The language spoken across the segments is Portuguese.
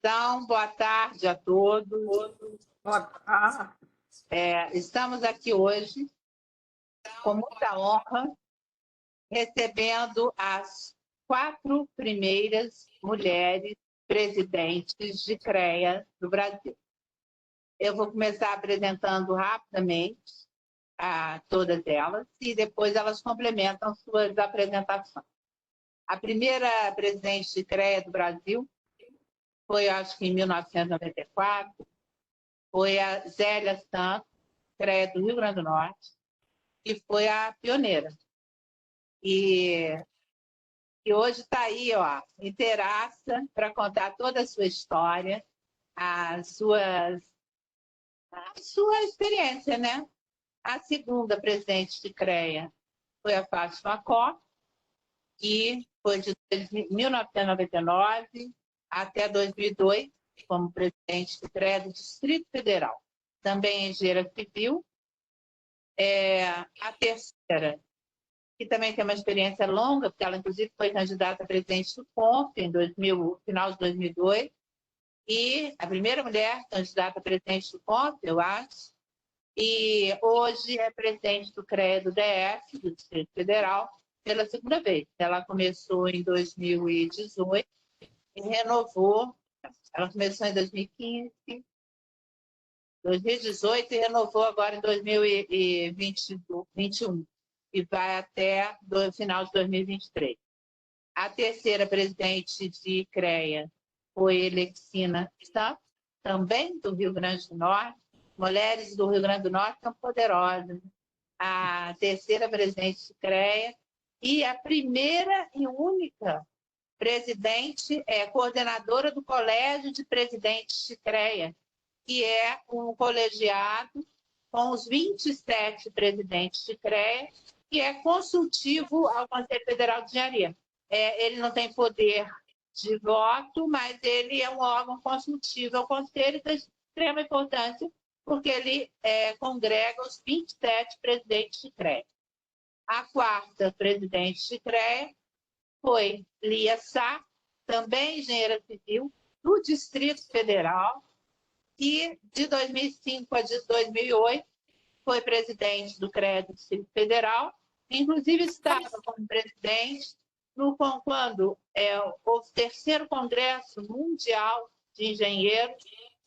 Então, boa tarde a todos. Boa tarde. Estamos aqui hoje com muita honra, recebendo as 4 primeiras mulheres presidentes de CREA do Brasil. Eu vou começar apresentando rapidamente a todas elas e depois elas complementam suas apresentações. A primeira presidente de CREA do Brasil foi, acho que em 1994, foi a Zélia Santos, CREA do Rio Grande do Norte, que foi a pioneira. E hoje está aí, inteiraça para contar toda a sua história, a sua experiência, né? A segunda presidente de CREA foi a Fátima Koch, que foi de 1999 até 2002, como presidente de CREA do Distrito Federal. Também engenheira civil. A terceira, que também tem uma experiência longa, porque ela, inclusive, foi candidata a presidente do CONF no final de 2002, e a primeira mulher candidata a presidente do CONF, eu acho, e hoje é presidente do CREA do DF, do Distrito Federal, pela segunda vez. Ela começou em 2018 e renovou, ela começou em 2015, 2018 e renovou agora em 2021 e vai até o final de 2023. A terceira presidente de CREA foi Elexina Santos, também do Rio Grande do Norte. Mulheres do Rio Grande do Norte são poderosas. A terceira presidente de CREA e a primeira e única presidente, coordenadora do Colégio de Presidentes de CREA, que é um colegiado com os 27 presidentes de CREA, que é consultivo ao Conselho Federal de Engenharia. Ele não tem poder de voto, mas ele é um órgão consultivo ao Conselho de extrema importância, porque ele congrega os 27 presidentes de CREA. A quarta presidente de CREA foi Lia Sá, também engenheira civil, do Distrito Federal, que de 2005 a 2008 foi presidente do CREA do Distrito Federal, inclusive estava como presidente quando houve o terceiro Congresso Mundial de Engenheiros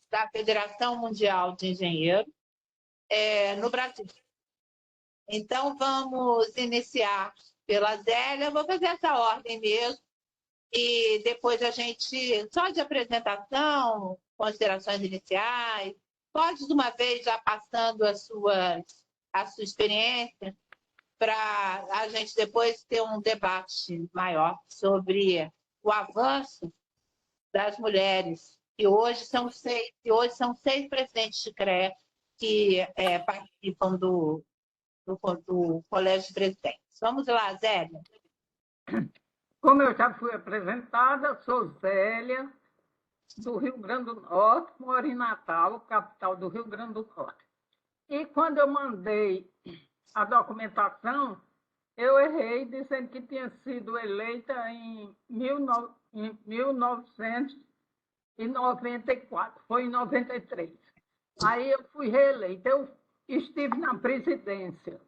da Federação Mundial de Engenheiros no Brasil. Então, vamos iniciar pela Zélia. Eu vou fazer essa ordem mesmo, e depois a gente, só de apresentação, considerações iniciais, pode de uma vez já passando a sua experiência, para a gente depois ter um debate maior sobre o avanço das mulheres, que hoje são 6, presidentes de CREA que participam do Colégio de Presidentes. Vamos lá, Zélia. Como eu já fui apresentada, sou Zélia, do Rio Grande do Norte, moro em Natal, capital do Rio Grande do Norte. E quando eu mandei a documentação, eu errei dizendo que tinha sido eleita em 1994, foi em 93. Aí eu fui reeleita. Eu estive na presidência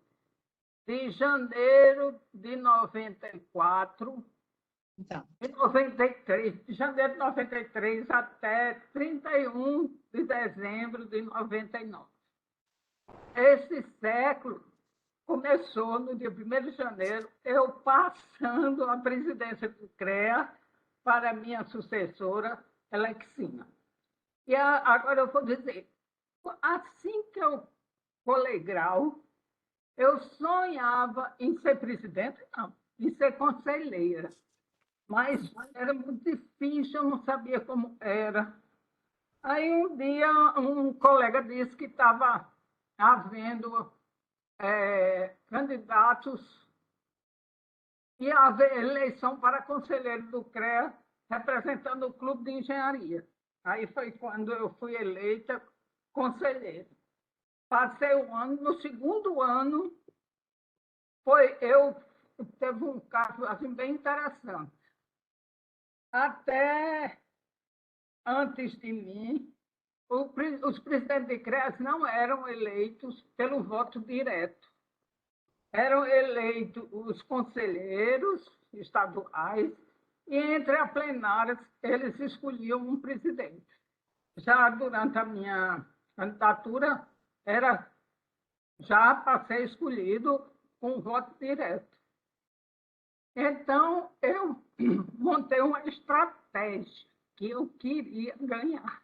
de janeiro de 94, então, de 93, de janeiro de 93 até 31 de dezembro de 99. Esse século começou no dia 1º de janeiro, eu passando a presidência do CREA para minha sucessora, Elexina. E agora eu vou dizer, assim que eu colei grau, eu sonhava em ser presidente, não, em ser conselheira. Mas era muito difícil, eu não sabia como era. Aí um dia um colega disse que estava havendo candidatos, ia haver eleição para conselheiro do CREA, representando o Clube de Engenharia. Aí foi quando eu fui eleita conselheira. Passei um ano, no segundo ano, teve um caso assim, bem interessante. Até antes de mim, os presidentes de CREAS não eram eleitos pelo voto direto. Eram eleitos os conselheiros estaduais e, entre a plenária, eles escolhiam um presidente. Já durante a minha candidatura, já passei escolhido com voto direto. Então, eu montei uma estratégia que eu queria ganhar.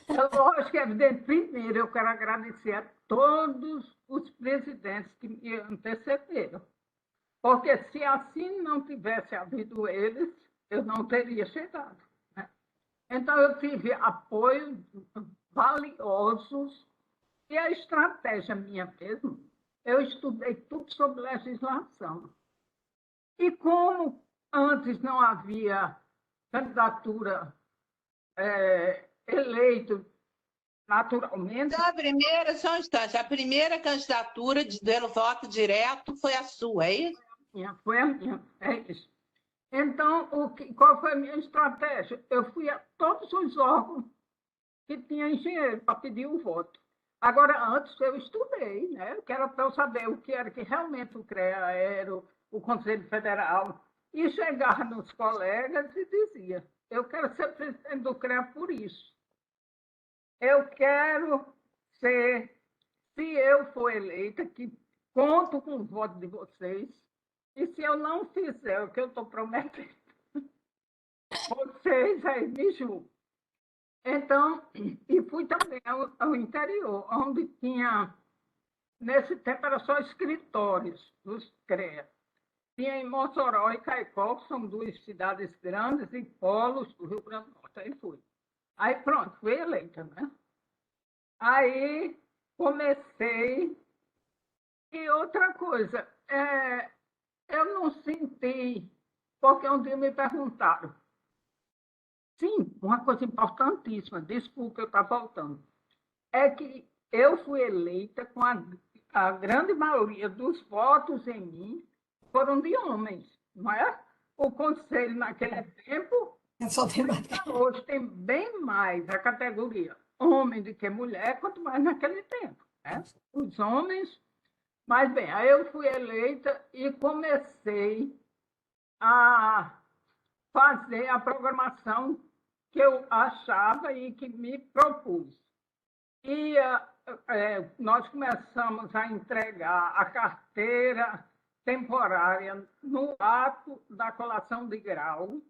Lógico que, evidente, primeiro eu quero agradecer a todos os presidentes que me antecederam, porque se assim não tivesse havido eles, eu não teria chegado. Né? Então, eu tive apoio valiosos e a estratégia minha mesmo, eu estudei tudo sobre legislação. E como antes não havia candidatura eleito naturalmente. Então, só um instante, a primeira candidatura do voto direto foi a sua, é isso? Foi a minha, é isso. Então, qual foi a minha estratégia? Eu fui a todos os órgãos que tinham engenheiro para pedir o voto. Agora, antes eu estudei, né? Que era para eu saber o que era que realmente o CREA era, o Conselho Federal, e chegava nos colegas e dizia, eu quero ser presidente do CREA por isso. Eu quero ser, se eu for eleita, que conto com o voto de vocês, e se eu não fizer o que eu estou prometendo, vocês aí me julgam. Então, e fui também ao interior, onde tinha, nesse tempo era só escritórios dos CREA. Tinha em Mossoró e Caicó, que são duas cidades grandes e polos do Rio Grande do Norte. Aí fui. Aí pronto, fui eleita, né? Aí comecei. E outra coisa, eu não senti, porque um dia me perguntaram. Sim, uma coisa importantíssima, desculpa, eu estou voltando, é que eu fui eleita com a grande maioria dos votos em mim foram de homens, não é? O conselho naquele tempo, hoje tem bem mais a categoria homem do que mulher, quanto mais naquele tempo. Né? Os homens, mas bem, aí eu fui eleita e comecei a fazer a programação que eu achava e que me propus. E nós começamos a entregar a carteira temporária no ato da colação de grau.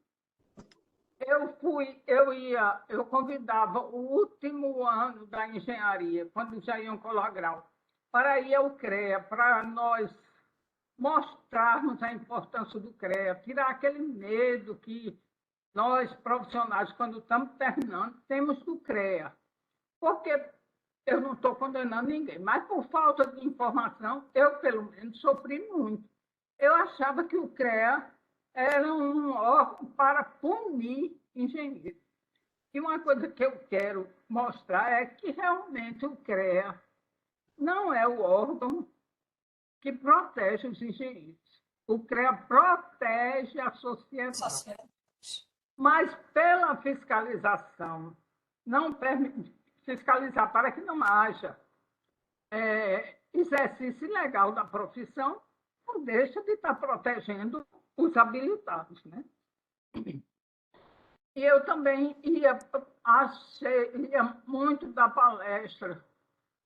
Eu convidava o último ano da engenharia, quando já iam colar grau, para ir ao CREA, para nós mostrarmos a importância do CREA, tirar aquele medo que nós, profissionais, quando estamos terminando, temos do CREA. Porque eu não estou condenando ninguém, mas por falta de informação, eu, pelo menos, sofri muito. Eu achava que o CREA era um órgão para punir engenheiros. E uma coisa que eu quero mostrar é que realmente o CREA não é o órgão que protege os engenheiros. O CREA protege a sociedade. Mas pela fiscalização, não permite fiscalizar para que não haja exercício ilegal da profissão, não deixa de estar protegendo os habilitados. Né? E eu também ia muito dar palestra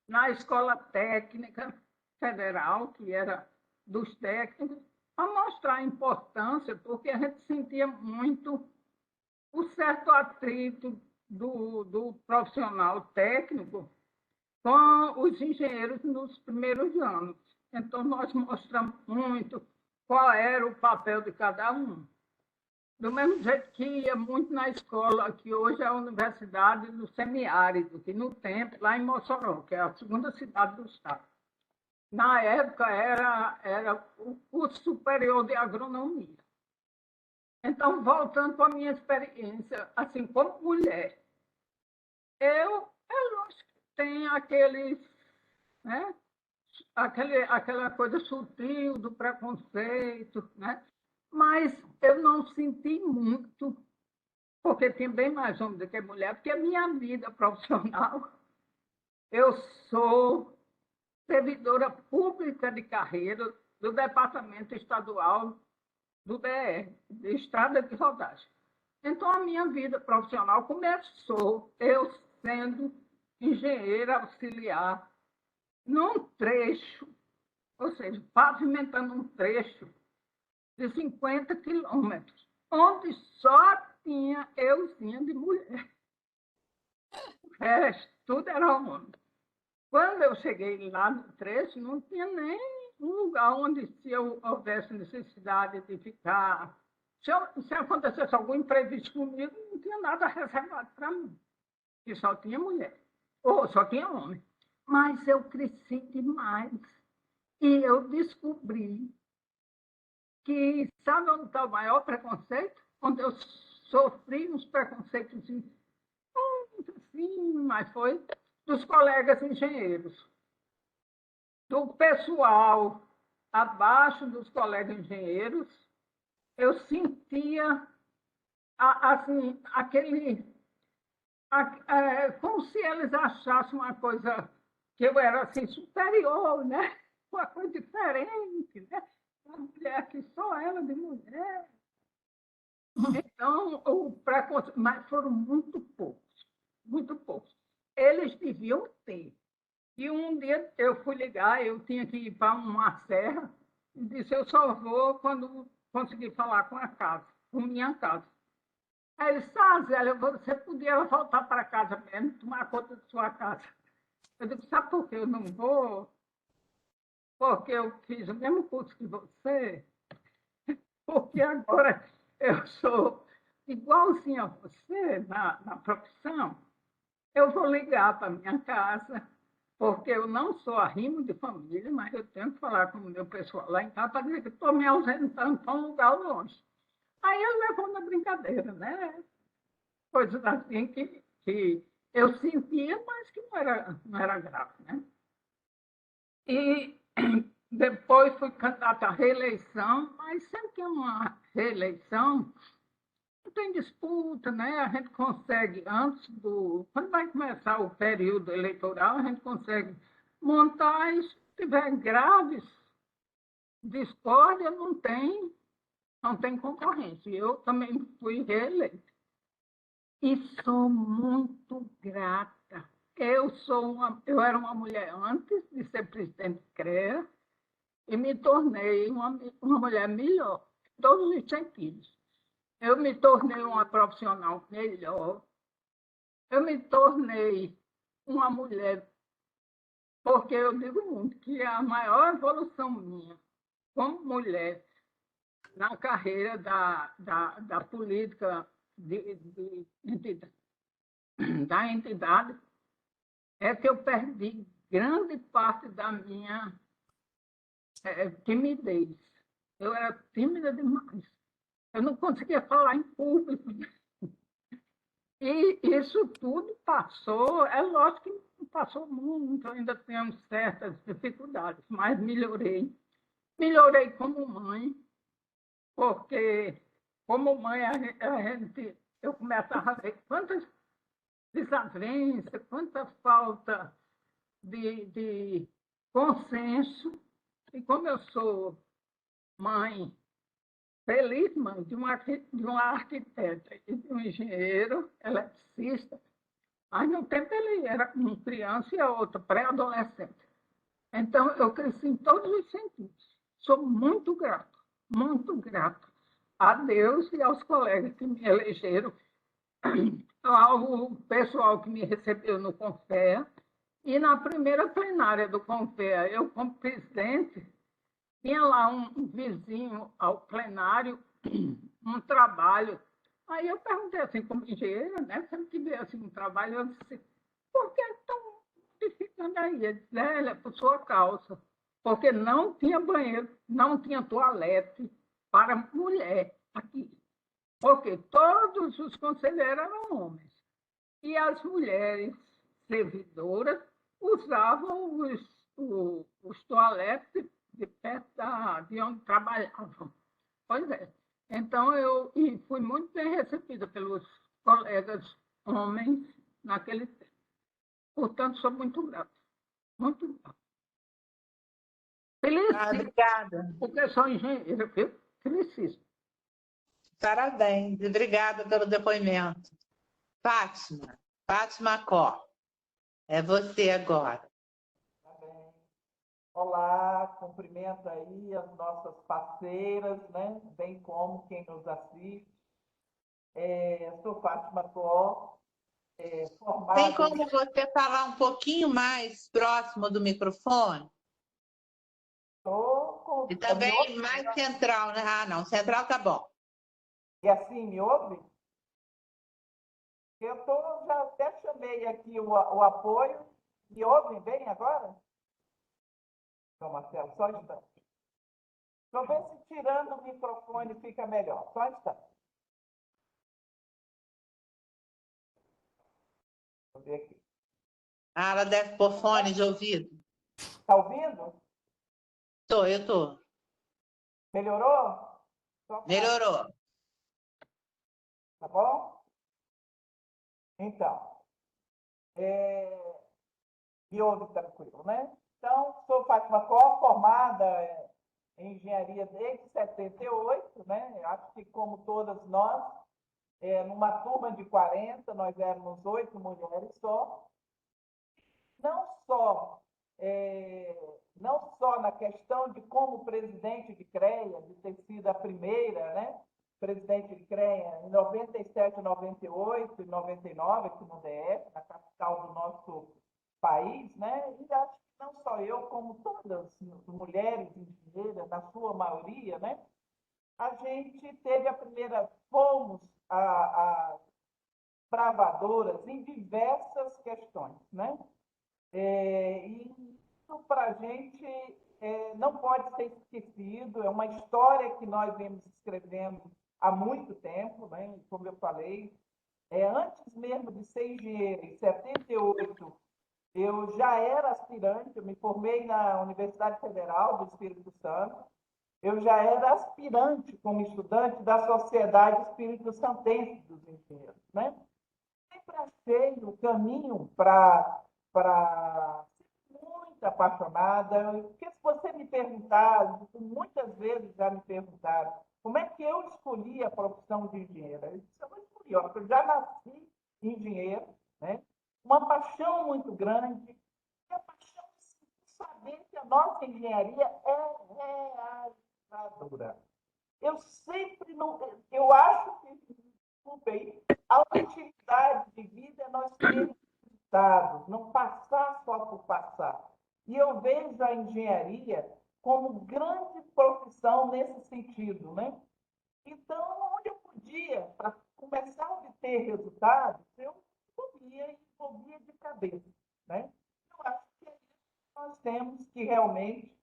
na Escola Técnica Federal, que era dos técnicos, para mostrar a importância, porque a gente sentia muito o certo atrito do profissional técnico com os engenheiros nos primeiros anos. Então, nós mostramos muito qual era o papel de cada um. Do mesmo jeito que ia muito na escola, que hoje é a Universidade do Semiárido, que no tempo, lá em Mossoró, que é a segunda cidade do estado. Na época, era o curso superior de agronomia. Então, voltando para a minha experiência, assim, como mulher, eu acho que tem né, aquela coisa sutil do preconceito, né? Mas eu não senti muito porque tinha bem mais homem do que mulher, porque a minha vida profissional, eu sou servidora pública de carreira do Departamento Estadual do DR, de Estrada de Rodagem. Então, a minha vida profissional começou eu sendo engenheira auxiliar num trecho, ou seja, pavimentando um trecho de 50 quilômetros, onde só tinha euzinha de mulher. O resto, tudo era homem. Quando eu cheguei lá no trecho, não tinha nem um lugar onde, se eu houvesse necessidade de ficar, se acontecesse algum imprevisto comigo, não tinha nada reservado para mim, que só tinha mulher, ou só tinha homem. Mas eu cresci demais e eu descobri que, sabe onde está o maior preconceito? Onde eu sofri uns preconceitos assim, mas foi dos colegas engenheiros. Do pessoal abaixo dos colegas engenheiros, eu sentia assim, como se eles achassem uma coisa que eu era assim, superior, né? Uma coisa diferente, né? Uma mulher que só ela de mulher. Então, o preconceito, mas foram muito poucos, muito poucos. Eles deviam ter. E um dia eu fui ligar, eu tinha que ir para uma serra, e disse, eu só vou quando conseguir falar com a casa, com minha casa. Aí ele disse, Zélia, você podia voltar para casa mesmo, tomar conta de sua casa. Eu disse, sabe por que eu não vou? Porque eu fiz o mesmo curso que você, porque agora eu sou igualzinho a você na profissão. Eu vou ligar para minha casa, porque eu não sou arrimo de família, mas eu tenho que falar com o meu pessoal lá em casa para dizer que estou me ausentando para um lugar longe. Aí ele levou na brincadeira, né? Coisas assim que eu sentia, mas que não era grave, né? E depois fui candidata à reeleição, mas sempre que é uma reeleição, não tem disputa, né? A gente consegue, quando vai começar o período eleitoral, a gente consegue montar e se tiver graves discórdia, não tem concorrência. Eu também fui reeleita. E sou muito grata. Eu era uma mulher antes de ser presidente do CREA e me tornei uma mulher melhor, em todos os sentidos. Eu me tornei uma profissional melhor. Eu me tornei uma mulher, porque eu digo muito que a maior evolução minha como mulher na carreira da política da entidade é que eu perdi grande parte da minha timidez. Eu era tímida demais. Eu não conseguia falar em público. E isso tudo passou, é lógico que não passou muito, ainda temos certas dificuldades, mas melhorei. Melhorei como mãe, porque como mãe eu começava a ver quantas desavenças, quanta falta de consenso. E como eu sou mãe, feliz mãe de uma arquiteta e de um engenheiro eletricista, mas no tempo ele era uma criança e a outra pré-adolescente. Então, eu cresci em todos os sentidos. Sou muito grato a Deus e aos colegas que me elegeram, ao pessoal que me recebeu no CONFEA. E na primeira plenária do CONFEA, eu, como presidente, tinha lá um vizinho ao plenário, um trabalho. Aí eu perguntei assim, como engenheira, né? Sempre que veio assim um trabalho, eu disse, por que estão modificando aí? Ele disse, é por sua causa. Porque não tinha banheiro, não tinha toalete para mulher aqui. Porque todos os conselheiros eram homens. E as mulheres servidoras usavam os toaletes de perto de onde trabalhavam. Pois é. Então, eu fui muito bem recebida pelos colegas homens naquele tempo. Portanto, sou muito grata. Muito grata. Felicíssima, Obrigada. porque sou engenheira, viu? Felicíssima. Parabéns. Obrigada pelo depoimento. Fátima Có, é você agora. Tá bem. Olá, cumprimento aí as nossas parceiras, né? Bem como quem nos assiste. Sou Fátima Có, Tem formada como você falar um pouquinho mais próximo do microfone? Estou E com... Me também ouve? mais central, né? Ah, não, central tá bom. E assim, me ouve? Já até chamei aqui o apoio. Me ouvem bem agora? Não, Marcelo, só um instante. Deixa eu ver se tirando o microfone fica melhor. Só um instante. Deixa eu ver aqui. Ah, ela deve pôr fone de ouvido. Está ouvindo? Eu tô. Melhorou? Melhorou. Tá bom? Então, me ouve tranquilo, né? Então, sou Fátima Có, formada em engenharia desde 78, né? Acho que como todas nós, numa turma de 40, nós éramos 8 mulheres só. Não só, não só na questão de como presidente de CREA, de ter sido a primeira, né? Presidente de CREA em 97, 98 e 99, aqui no DF, na capital do nosso país, né? E acho que não só eu, como todas as mulheres engenheiras, na sua maioria, né? A gente teve fomos a bravadoras em diversas questões, né? E isso para a gente não pode ser esquecido, é uma história que nós vemos escrevendo há muito tempo, né? Como eu falei, antes mesmo de ser engenheira, em 78, eu já era aspirante, eu me formei na Universidade Federal do Espírito Santo, eu já era aspirante como estudante da Sociedade Espírito Santense dos Engenheiros, né? Sempre achei o caminho para ser muito apaixonada, porque se você me perguntar, muitas vezes já me perguntaram, como é que eu escolhi a profissão de engenheira? Eu disse, eu não escolhi, porque eu já nasci engenheiro, né? Uma paixão muito grande, e a paixão de saber que a nossa engenharia é realizadora. Eu sempre não. Eu acho que, desculpem, a utilidade de vida é nós termos resultados, não passar só por passar. E eu vejo a engenharia como grande profissão nesse sentido, né? Então, onde eu podia, para começar a obter resultados, eu envolvia de cabeça, né? Eu acho que é isso que nós temos que realmente,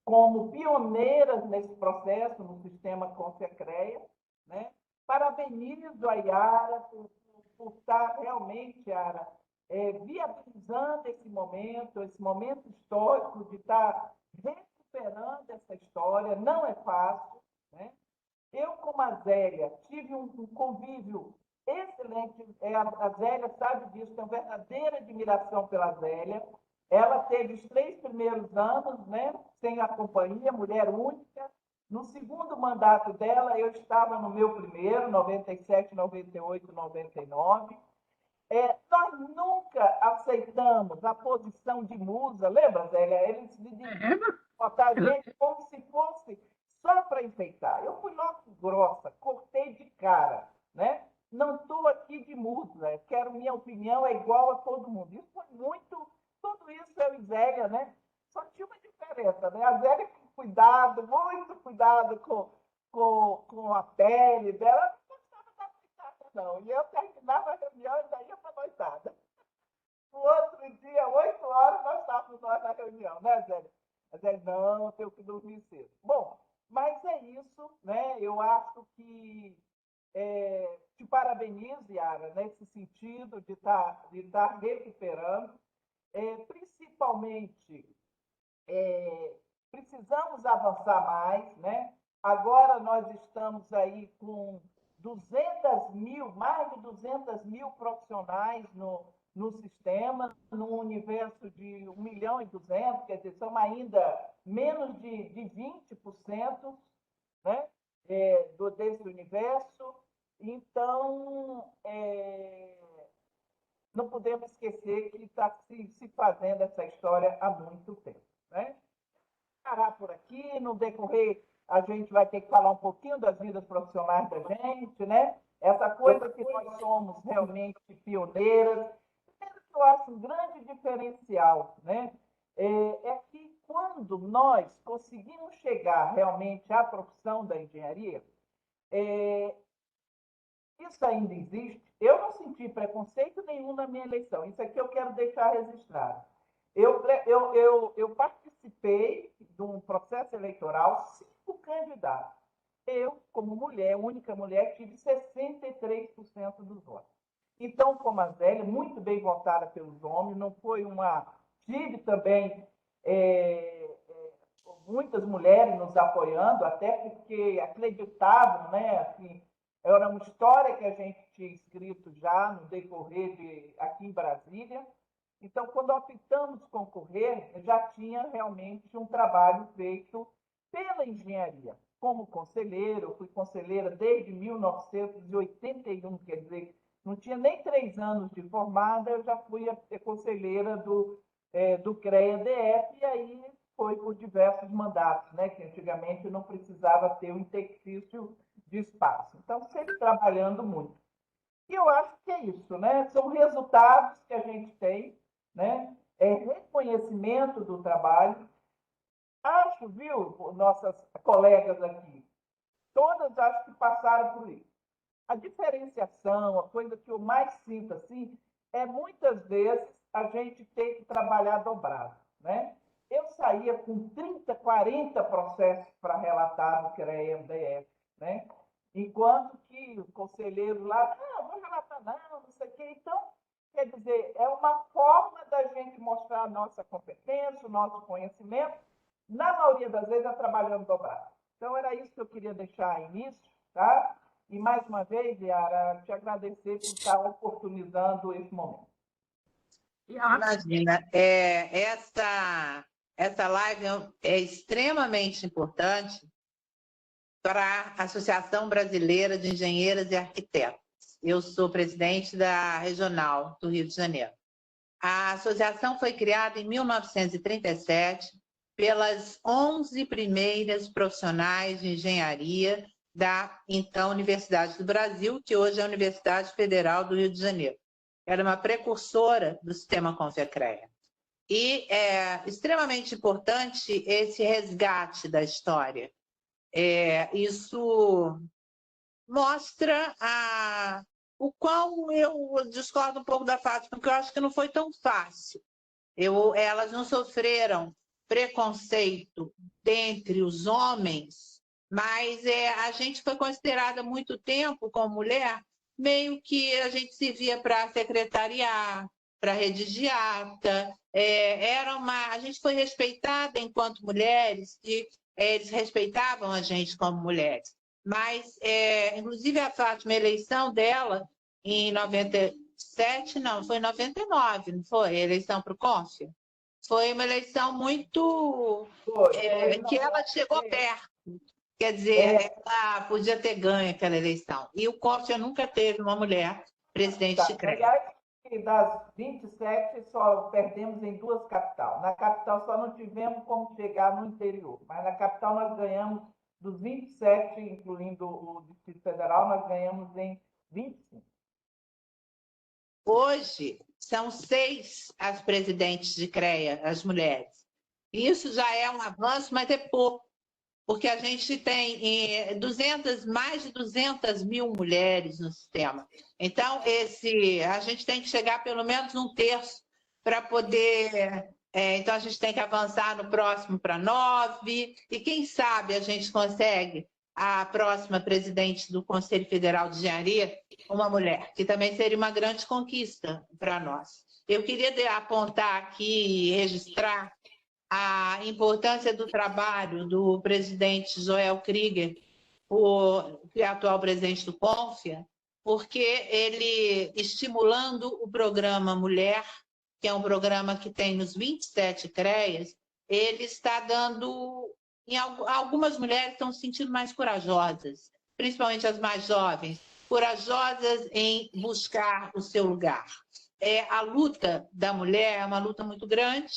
como pioneiras nesse processo, no sistema Consecreia, né? Parabenizo a Yara por estar realmente, Yara, viabilizando esse momento histórico de estar recuperando essa história. Não é fácil, né? Eu, como a Zélia, tive um convívio excelente. A Zélia sabe disso, tenho verdadeira admiração pela Zélia. Ela teve os 3 primeiros anos, né, sem a companhia, mulher única. No segundo mandato dela, eu estava no meu primeiro, 97, 98, 99. Nós nunca aceitamos a posição de musa, lembra, Zélia? Eles botar a gente como se fosse só para enfeitar. Eu fui logo grossa, cortei de cara, né? Não estou aqui de musa, quero minha opinião é igual a todo mundo. Isso foi muito, tudo isso eu e Zélia, né? Só tinha uma diferença, né? A Zélia com cuidado, muito cuidado com a pele dela, não gostava da fritada, não. E eu terminava a reunião e daí ia para a noitada. No outro dia, 8 horas, nós estávamos na reunião, né, Zélia? A Zélia, não, tenho que dormir cedo. Bom, mas é isso, né? Eu acho que te parabenizo, Yara, nesse sentido de estar recuperando. Principalmente, precisamos avançar mais, né? Agora nós estamos aí com 200 mil, mais de 200 mil profissionais no sistema, num universo de 1 milhão e 200, quer dizer, são ainda menos de 20%, né, desse universo. Então, não podemos esquecer que está se fazendo essa história há muito tempo, né? Parar por aqui, no decorrer a gente vai ter que falar um pouquinho das vidas profissionais da gente, né? Essa coisa que nós somos realmente pioneiras. Primeiro que eu acho um grande diferencial, né? É que quando nós conseguimos chegar realmente à profissão da engenharia, isso ainda existe. Eu não senti preconceito nenhum na minha eleição. Isso aqui eu quero deixar registrado. Eu participei de um processo eleitoral, 5 candidatos. Eu, como mulher, única mulher, tive 63% dos votos. Então, como a Zélia, muito bem votada pelos homens, não foi uma... Tive também muitas mulheres nos apoiando, até porque acreditavam, né, assim, era uma história que a gente tinha escrito já no decorrer aqui em Brasília. Então, quando optamos concorrer, já tinha realmente um trabalho feito pela engenharia. Como conselheiro, eu fui conselheira desde 1981, quer dizer, não tinha nem 3 anos de formada, eu já fui conselheira do CREA-DF, e aí foi por diversos mandatos, né, que antigamente não precisava ter um interstício de espaço. Então, sempre trabalhando muito. E eu acho que é isso, né? São resultados que a gente tem, né? Reconhecimento do trabalho. Acho, viu, nossas colegas aqui, todas acho que passaram por isso. A diferenciação, a coisa que eu mais sinto assim, é muitas vezes a gente ter que trabalhar dobrado, né? Eu saía com 30, 40 processos para relatar no CREA-MDF, né? Enquanto que o conselheiro lá, não vou relatar não sei o quê. Então, quer dizer, é uma forma da gente mostrar a nossa competência, o nosso conhecimento, na maioria das vezes é trabalhando dobrado. Então, era isso que eu queria deixar início, tá? E, mais uma vez, Yara, te agradecer por estar oportunizando esse momento. Imagina, essa live é extremamente importante para a Associação Brasileira de Engenheiras e Arquitetos. Eu sou presidente da Regional do Rio de Janeiro. A associação foi criada em 1937 pelas 11 primeiras profissionais de engenharia da, então, Universidade do Brasil, que hoje é a Universidade Federal do Rio de Janeiro. Era uma precursora do sistema Confecrea. E é extremamente importante esse resgate da história. Isso mostra o qual eu discordo um pouco da Fátima, porque eu acho que não foi tão fácil. Elas não sofreram preconceito dentre os homens, mas a gente foi considerada há muito tempo, como mulher, meio que a gente se via para secretariar, para redigir ata. A gente foi respeitada enquanto mulheres, e eles respeitavam a gente como mulheres. Mas, inclusive, a Fátima, a eleição dela em 97, não, foi em 99, não foi? A eleição para o Cônsul? Foi uma eleição muito... que ela chegou perto. Quer dizer, ela podia ter ganho aquela eleição. E o Cônsul nunca teve uma mulher presidente de CREA. Aliás, das 27, só perdemos em 2 capitais. Na capital só não tivemos como chegar no interior, mas na capital nós ganhamos, dos 27, incluindo o Distrito Federal, nós ganhamos em 25. Hoje, são 6 as presidentes de CREA, as mulheres. Isso já é um avanço, mas é pouco, porque a gente tem mais de 200 mil mulheres no sistema. Então, a gente tem que chegar pelo menos 1/3 para poder... então, a gente tem que avançar no próximo para 9, e quem sabe a gente consegue a próxima presidente do Conselho Federal de Engenharia, uma mulher, que também seria uma grande conquista para nós. Eu queria apontar aqui e registrar a importância do trabalho do presidente Joel Krieger, que é atual presidente do CONFIA, porque ele, estimulando o programa Mulher, que é um programa que tem nos 27 CREAs, ele está dando... Algumas mulheres estão se sentindo mais corajosas, principalmente as mais jovens, corajosas em buscar o seu lugar. A luta da mulher é uma luta muito grande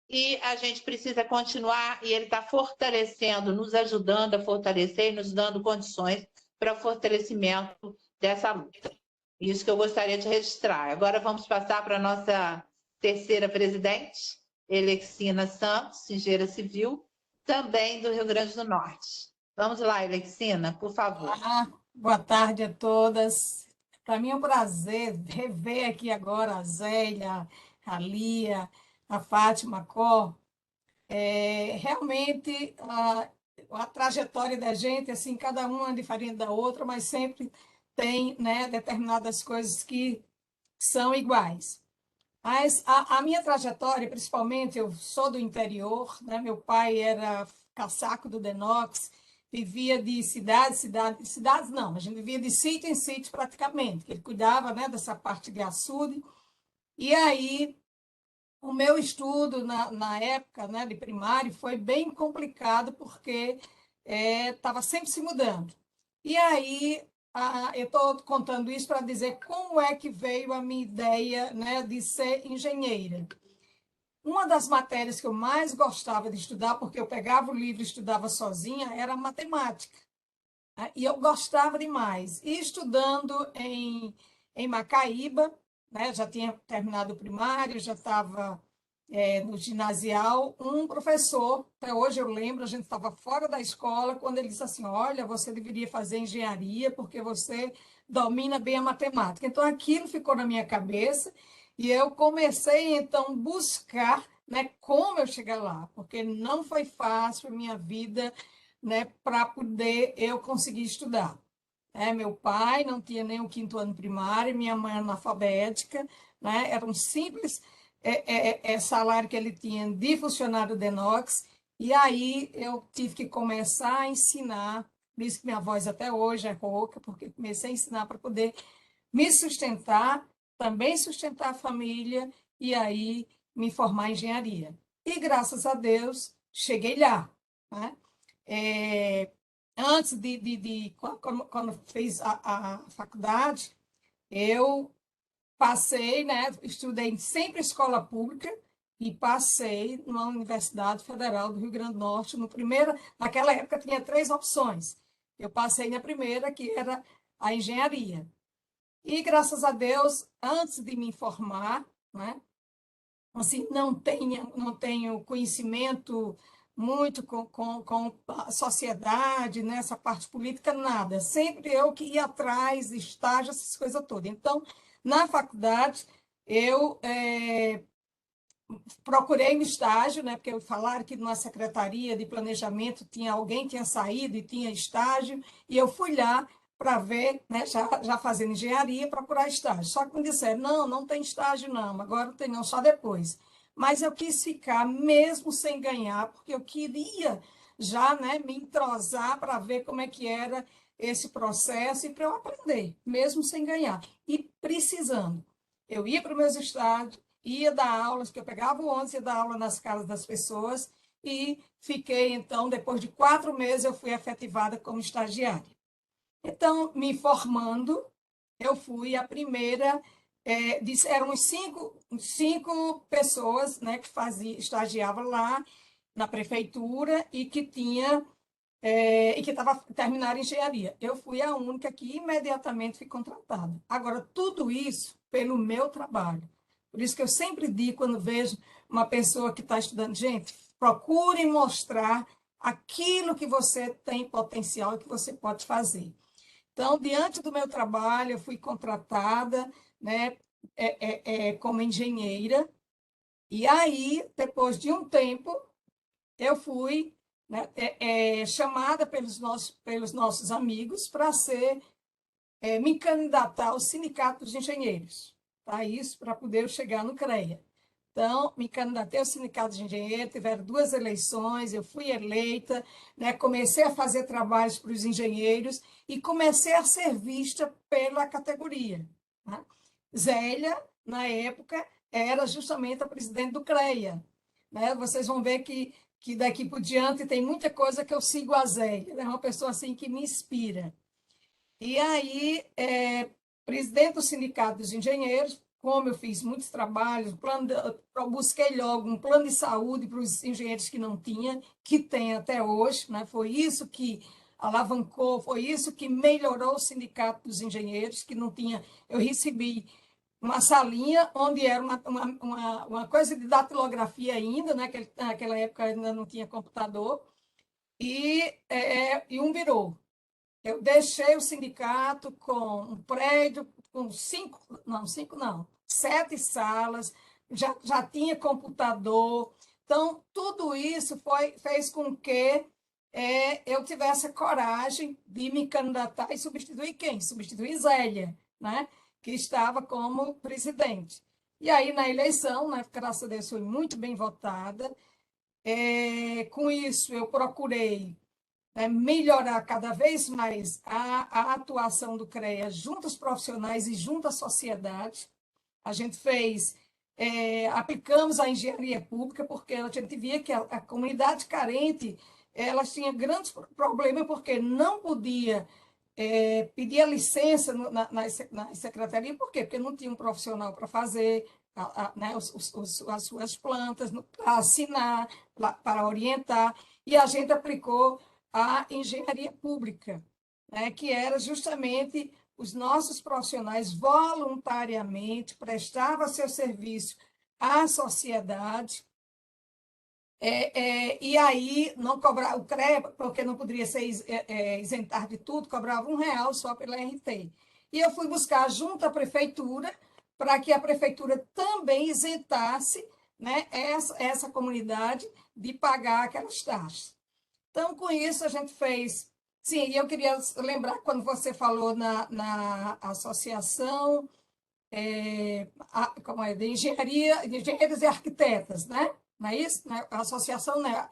e a gente precisa continuar, e ele está fortalecendo, nos ajudando a fortalecer e nos dando condições para o fortalecimento dessa luta. Isso que eu gostaria de registrar. Agora vamos passar para a nossa terceira presidente, Elexina Santos, engenheira civil, também do Rio Grande do Norte. Vamos lá, Elexina, por favor. Boa tarde a todas. Para mim é um prazer rever aqui agora a Zélia, a Lia, a Fátima Có. Realmente, a trajetória da gente, assim, cada uma é diferente da outra, mas sempre tem, né, determinadas coisas que são iguais. Mas a minha trajetória, principalmente, eu sou do interior, né? Meu pai era caçaco do Denox, vivia de cidades não, a gente vivia de sítio em sítio praticamente, ele cuidava, né, dessa parte de açude. E aí, o meu estudo na época, né, de primário foi bem complicado, porque estava sempre se mudando. E aí, eu estou contando isso para dizer como é que veio a minha ideia, né, de ser engenheira. Uma das matérias que eu mais gostava de estudar, porque eu pegava o livro e estudava sozinha, era matemática. E eu gostava demais. E estudando em Macaíba, né, já tinha terminado o primário, já estava no ginasial, um professor, até hoje eu lembro, a gente estava fora da escola, quando ele disse assim, olha, você deveria fazer engenharia, porque você domina bem a matemática. Então, aquilo ficou na minha cabeça, e eu comecei, então, buscar, né, como eu chegar lá, porque não foi fácil a minha vida, né, para poder eu conseguir estudar. Meu pai não tinha nem o 5º ano primário, minha mãe analfabética, né, era um simples salário que ele tinha de funcionário Denox, e aí eu tive que começar a ensinar, por isso que minha voz até hoje é rouca, porque comecei a ensinar para poder me sustentar, também sustentar a família, e aí me formar em engenharia. E graças a Deus, cheguei lá, né? Antes quando fiz a faculdade, eu passei, né? Estudei sempre em escola pública e passei numa Universidade Federal do Rio Grande do Norte. Naquela época tinha 3 opções. Eu passei na primeira, que era a engenharia. E, graças a Deus, antes de me formar, né? Assim, não tenho conhecimento muito com a sociedade, nessa parte política, nada. Sempre eu que ia atrás, estágio, essas coisas todas. Então, na faculdade, eu procurei um estágio, né, porque falaram que na Secretaria de Planejamento alguém tinha saído e tinha estágio, e eu fui lá para ver, né, já fazendo engenharia, procurar estágio. Só que me disseram, não tem estágio não, agora não tem não, só depois. Mas eu quis ficar mesmo sem ganhar, porque eu queria já, né, me entrosar para ver como é que era esse processo e para eu aprender, mesmo sem ganhar. E precisando. Eu ia para os meus estágios, ia dar aulas, que eu pegava o ônibus, ia dar aula nas casas das pessoas, e fiquei, então, depois de 4 meses, eu fui efetivada como estagiária. Então, me formando, eu fui a primeira, eram cinco pessoas, né, que estagiavam lá na prefeitura e que estava terminando engenharia. Eu fui a única que imediatamente fui contratada. Agora, tudo isso pelo meu trabalho. Por isso que eu sempre digo, quando vejo uma pessoa que está estudando, gente, procure mostrar aquilo que você tem potencial e que você pode fazer. Então, diante do meu trabalho, eu fui contratada, né, como engenheira, e aí, depois de um tempo, eu fui, né, chamada pelos nossos amigos para me candidatar ao Sindicato dos Engenheiros, tá? Isso para poder chegar no CREA. Então, me candidatei ao Sindicato de Engenheiros, tiveram 2 eleições, eu fui eleita, né, comecei a fazer trabalhos para os engenheiros e comecei a ser vista pela categoria, né? Zélia, na época, era justamente a presidente do CREA, né? Vocês vão ver que daqui por diante tem muita coisa que eu sigo a Zélia, é uma pessoa assim que me inspira. E aí, presidente do Sindicato dos Engenheiros, como eu fiz muitos trabalhos, eu busquei logo um plano de saúde para os engenheiros que não tinham, que tem até hoje, né? Foi isso que alavancou, foi isso que melhorou o Sindicato dos Engenheiros, que não tinha. Eu recebi uma salinha onde era uma coisa de datilografia ainda, né? Naquela época ainda não tinha computador, e um birô. Eu deixei o sindicato com um prédio com 7 salas, já tinha computador. Então, tudo isso fez com que eu tivesse a coragem de me candidatar e substituir quem? Substituir Zélia, né? Que estava como presidente. E aí, na eleição, né, graças a Deus, fui muito bem votada. Com isso, eu procurei melhorar cada vez mais a atuação do CREA junto aos profissionais e junto à sociedade. A gente aplicamos a engenharia pública, porque a gente via que a comunidade carente elas tinha grandes problemas, porque não podia pedir a licença na secretaria, por quê? Porque não tinha um profissional para fazer né, as suas plantas, para assinar, para orientar, e a gente aplicou a engenharia pública, né, que era justamente os nossos profissionais voluntariamente prestavam seu serviço à sociedade, e aí não cobrava o CREA, porque não poderia ser isentar de tudo, cobrava R$1 só pela RT. E eu fui buscar junto à prefeitura, para que a prefeitura também isentasse, né, essa comunidade de pagar aquelas taxas. Então, com isso, a gente fez. Sim, e eu queria lembrar, quando você falou na associação de engenharia, de engenheiros e arquitetas, né? Não é isso? A associação, né?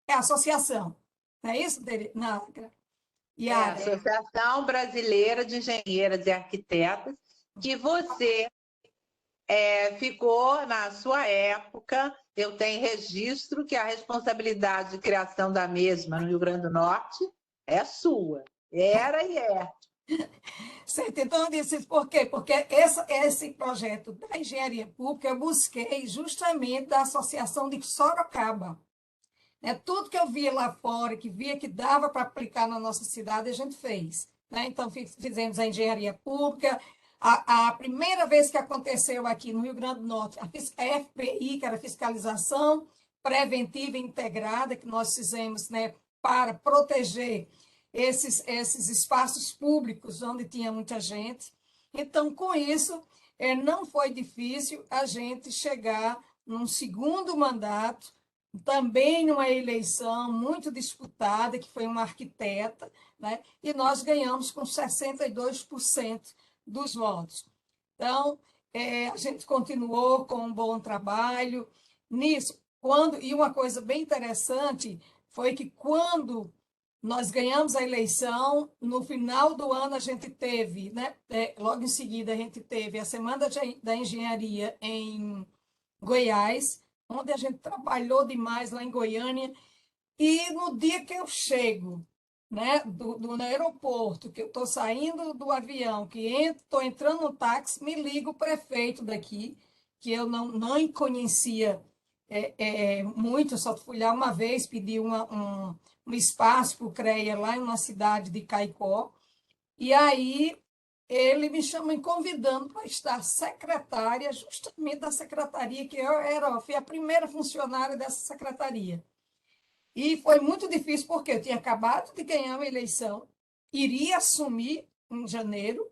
É associação, não é isso, Yara? Associação Brasileira de Engenheiras e Arquitetas, que você ficou na sua época. Eu tenho registro que a responsabilidade de criação da mesma no Rio Grande do Norte é sua. Era e é. Certo, então eu disse isso por quê? Porque esse projeto da engenharia pública eu busquei justamente da Associação de Sorocaba. Tudo que eu via lá fora, que via que dava para aplicar na nossa cidade, a gente fez. Né? Então, fizemos a engenharia pública. A primeira vez que aconteceu aqui no Rio Grande do Norte, a FPI, que era Fiscalização Preventiva Integrada, que nós fizemos, né, para proteger esses espaços públicos onde tinha muita gente. Então, com isso, não foi difícil a gente chegar num segundo mandato, também numa eleição muito disputada, que foi uma arquiteta, né? E nós ganhamos com 62% dos votos. Então, a gente continuou com um bom trabalho nisso. E uma coisa bem interessante foi que quando nós ganhamos a eleição, no final do ano a gente teve, né? Logo em seguida a gente teve a Semana da Engenharia em Goiás, onde a gente trabalhou demais lá em Goiânia, e no dia que eu chego, né, no aeroporto, que eu estou saindo do avião, que estou entrando no táxi, me liga o prefeito daqui, que eu não conhecia muito, só fui lá uma vez, pedi um espaço para o CREA lá em uma cidade de Caicó, e aí ele me chama me convidando para estar secretária, justamente da secretaria, que fui a primeira funcionária dessa secretaria. E foi muito difícil, porque eu tinha acabado de ganhar uma eleição, iria assumir em janeiro,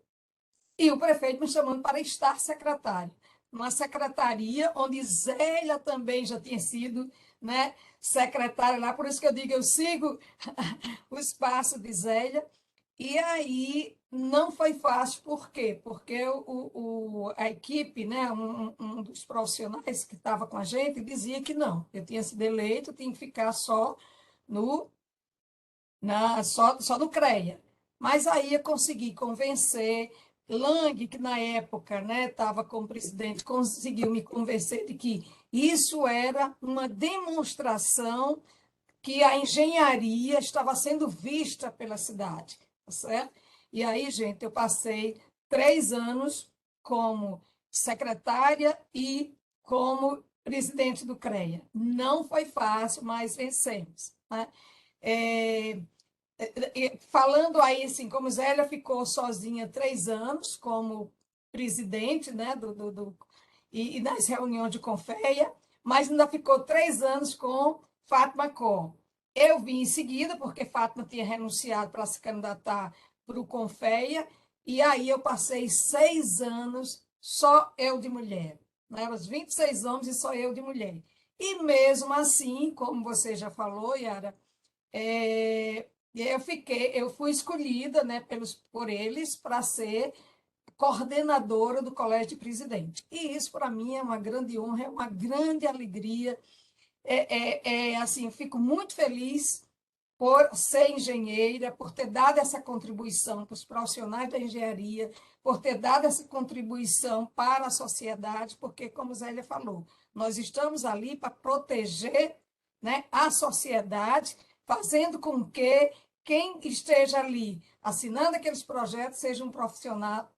e o prefeito me chamando para estar secretária. Uma secretaria onde Zélia também já tinha sido, né, secretária lá, por isso que eu digo, eu sigo o espaço de Zélia. E aí não foi fácil, por quê? Porque a equipe, né, um dos profissionais que estava com a gente, dizia que não, eu tinha sido eleito, tinha que ficar só no, só no CREA. Mas aí eu consegui convencer Lang, que na época, né, estava como presidente, conseguiu me convencer de que isso era uma demonstração que a engenharia estava sendo vista pela cidade, tá certo? E aí, gente, eu passei 3 anos como secretária e como presidente do CREA. Não foi fácil, mas vencemos, né? É, falando aí, assim, como Zélia ficou sozinha 3 anos como presidente, né, e nas reuniões de Confeia, mas ainda ficou 3 anos com Fátima Com. Eu vim em seguida, porque Fátima tinha renunciado para se candidatar para o Confeia, e aí eu passei 6 anos só eu de mulher, né? Os 26 homens e só eu de mulher. E mesmo assim, como você já falou, Yara, eu fui escolhida, né, por eles para ser coordenadora do Colégio de Presidente. E isso, para mim, é uma grande honra, é uma grande alegria. Assim, fico muito feliz por ser engenheira, por ter dado essa contribuição para os profissionais da engenharia, por ter dado essa contribuição para a sociedade, porque, como Zélia falou, nós estamos ali para proteger, né, a sociedade, fazendo com que quem esteja ali assinando aqueles projetos seja um profissional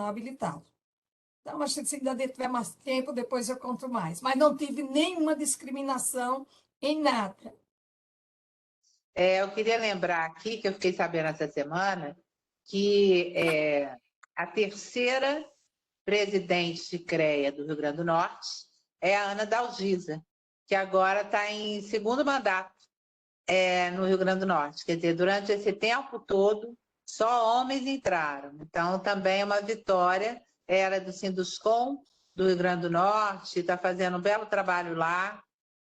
habilitado. Então, acho que se ainda tiver mais tempo, depois eu conto mais. Mas não tive nenhuma discriminação em nada. Eu queria lembrar aqui, que eu fiquei sabendo essa semana, que a terceira presidente de CREA do Rio Grande do Norte é a Ana Dalgisa, que agora está em segundo mandato no Rio Grande do Norte. Quer dizer, durante esse tempo todo, só homens entraram. Então, também é uma vitória. Ela é do Sinduscom, do Rio Grande do Norte, está fazendo um belo trabalho lá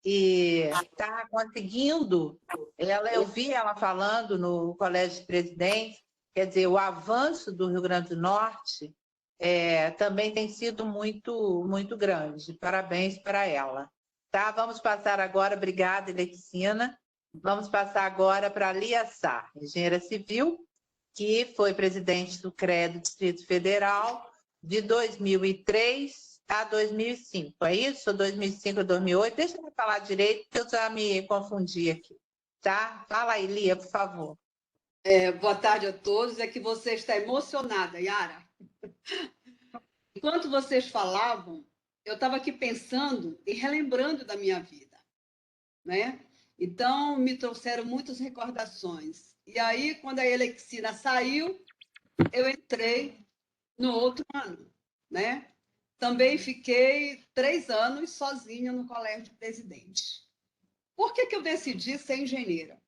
e está conseguindo. Eu vi ela falando no Colégio de Presidentes, quer dizer, o avanço do Rio Grande do Norte também tem sido muito, muito grande. Parabéns para ela. Tá? Vamos passar agora, obrigada, Elecina. Vamos passar agora para a Lia Sá, engenheira civil, que foi presidente do CREA do Distrito Federal de 2003 a 2005. É isso? 2005 a 2008? Deixa eu falar direito, porque eu já me confundi aqui. Tá? Fala aí, Lia, por favor. Boa tarde a todos. É que você está emocionada, Yara. Enquanto vocês falavam, eu estava aqui pensando e relembrando da minha vida, né? Então, me trouxeram muitas recordações. E aí, quando a Elexina saiu, eu entrei no outro ano, né? Também fiquei 3 anos sozinha no Colégio de Presidente. Por que eu decidi ser engenheira?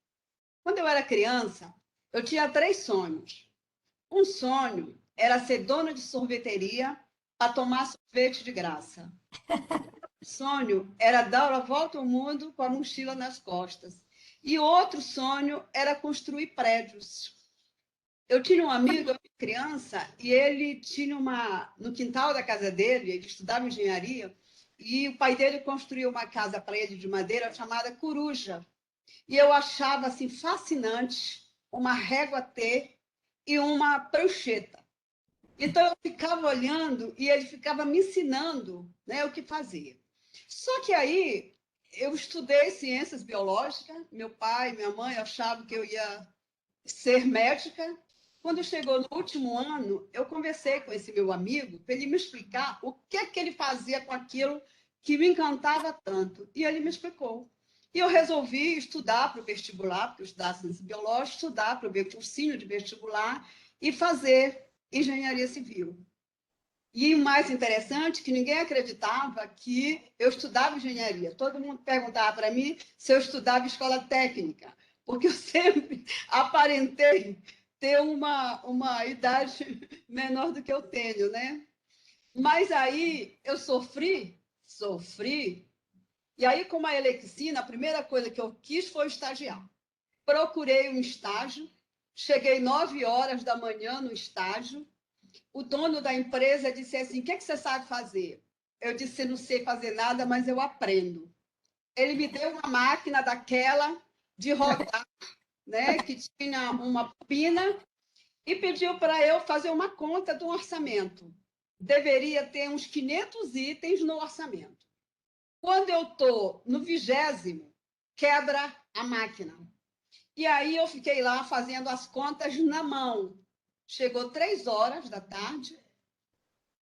Quando eu era criança, eu tinha 3 sonhos. Um sonho era ser dona de sorveteria para tomar sorvete de graça. O sonho era dar a volta ao mundo com a mochila nas costas. E outro sonho era construir prédios. Eu tinha um amigo, criança, e ele tinha no quintal da casa dele, ele estudava engenharia, e o pai dele construiu uma casa para ele de madeira chamada Coruja. E eu achava assim fascinante uma régua T e uma prancheta. Então eu ficava olhando e ele ficava me ensinando, né, o que fazer. Só que aí eu estudei ciências biológicas, meu pai, minha mãe achavam que eu ia ser médica. Quando chegou no último ano, eu conversei com esse meu amigo para ele me explicar o que ele fazia com aquilo que me encantava tanto. E ele me explicou. E eu resolvi estudar para o vestibular, porque eu estudava ciência biológica, estudar para o meu cursinho de vestibular e fazer engenharia civil. E o mais interessante, que ninguém acreditava que eu estudava engenharia. Todo mundo perguntava para mim se eu estudava escola técnica, porque eu sempre aparentei ter uma idade menor do que eu tenho, né? Mas aí eu sofri, e aí, como a Elexina, a primeira coisa que eu quis foi estagiar. Procurei um estágio cheguei 9h da manhã no estágio, o dono da empresa disse assim, o que você sabe fazer? Eu disse, não sei fazer nada, mas eu aprendo. Ele me deu uma máquina daquela de rodar, né, que tinha uma bobina, e pediu para eu fazer uma conta do orçamento. Deveria ter uns 500 itens no orçamento. Quando eu estou no 20º, quebra a máquina. E aí eu fiquei lá fazendo as contas na mão. Chegou 3h,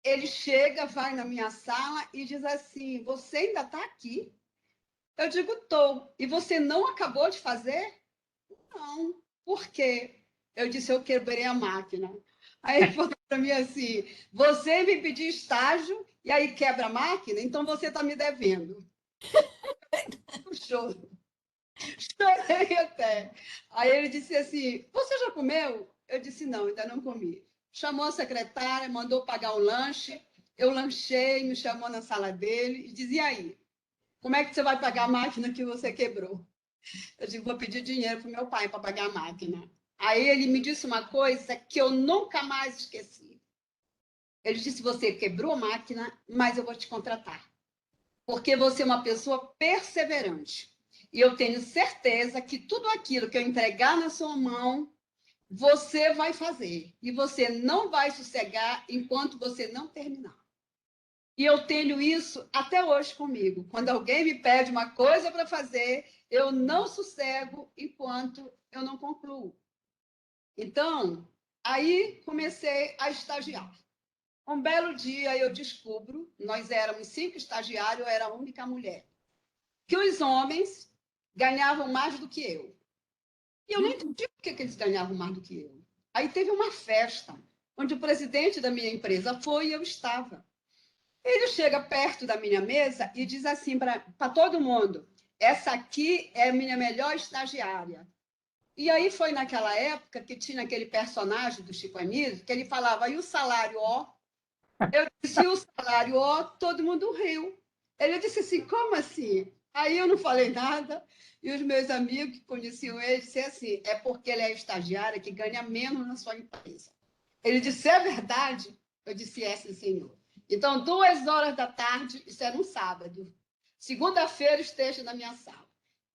ele chega, vai na minha sala e diz assim, você ainda está aqui? Eu digo, estou. E você não acabou de fazer? Não. Por quê? Eu disse, eu quebrei a máquina. Aí ele falou para mim assim, você me pediu estágio e aí quebra a máquina? Então você está me devendo. Chorei até. Aí ele disse assim, você já comeu? Eu disse, não, ainda não comi. Chamou a secretária, mandou pagar o lanche. Eu lanchei, me chamou na sala dele e dizia, e aí? Como é que você vai pagar a máquina que você quebrou? Eu digo, vou pedir dinheiro para o meu pai para pagar a máquina. Aí ele me disse uma coisa que eu nunca mais esqueci. Ele disse, você quebrou a máquina, mas eu vou te contratar. Porque você é uma pessoa perseverante. E eu tenho certeza que tudo aquilo que eu entregar na sua mão, você vai fazer. E você não vai sossegar enquanto você não terminar. E eu tenho isso até hoje comigo. Quando alguém me pede uma coisa para fazer, eu não sossego enquanto eu não concluo. Então, aí comecei a estagiar. Um belo dia eu descubro, nós éramos 5 estagiários, eu era a única mulher, que os homens ganhavam mais do que eu. E eu não entendi por que eles ganhavam mais do que eu. Aí teve uma festa, onde o presidente da minha empresa foi e eu estava. Ele chega perto da minha mesa e diz assim para todo mundo, essa aqui é a minha melhor estagiária. E aí foi naquela época que tinha aquele personagem do Chico Anísio, que ele falava, e o salário, ó? Eu disse, o salário, ó, todo mundo riu. Ele disse assim, como assim? Aí eu não falei nada, e os meus amigos que conheciam ele disseram assim, é porque ele é estagiária que ganha menos na sua empresa. Ele disse, é verdade? Eu disse, é, sim, senhor. Então, 2h, isso era um sábado. Segunda-feira, esteja na minha sala.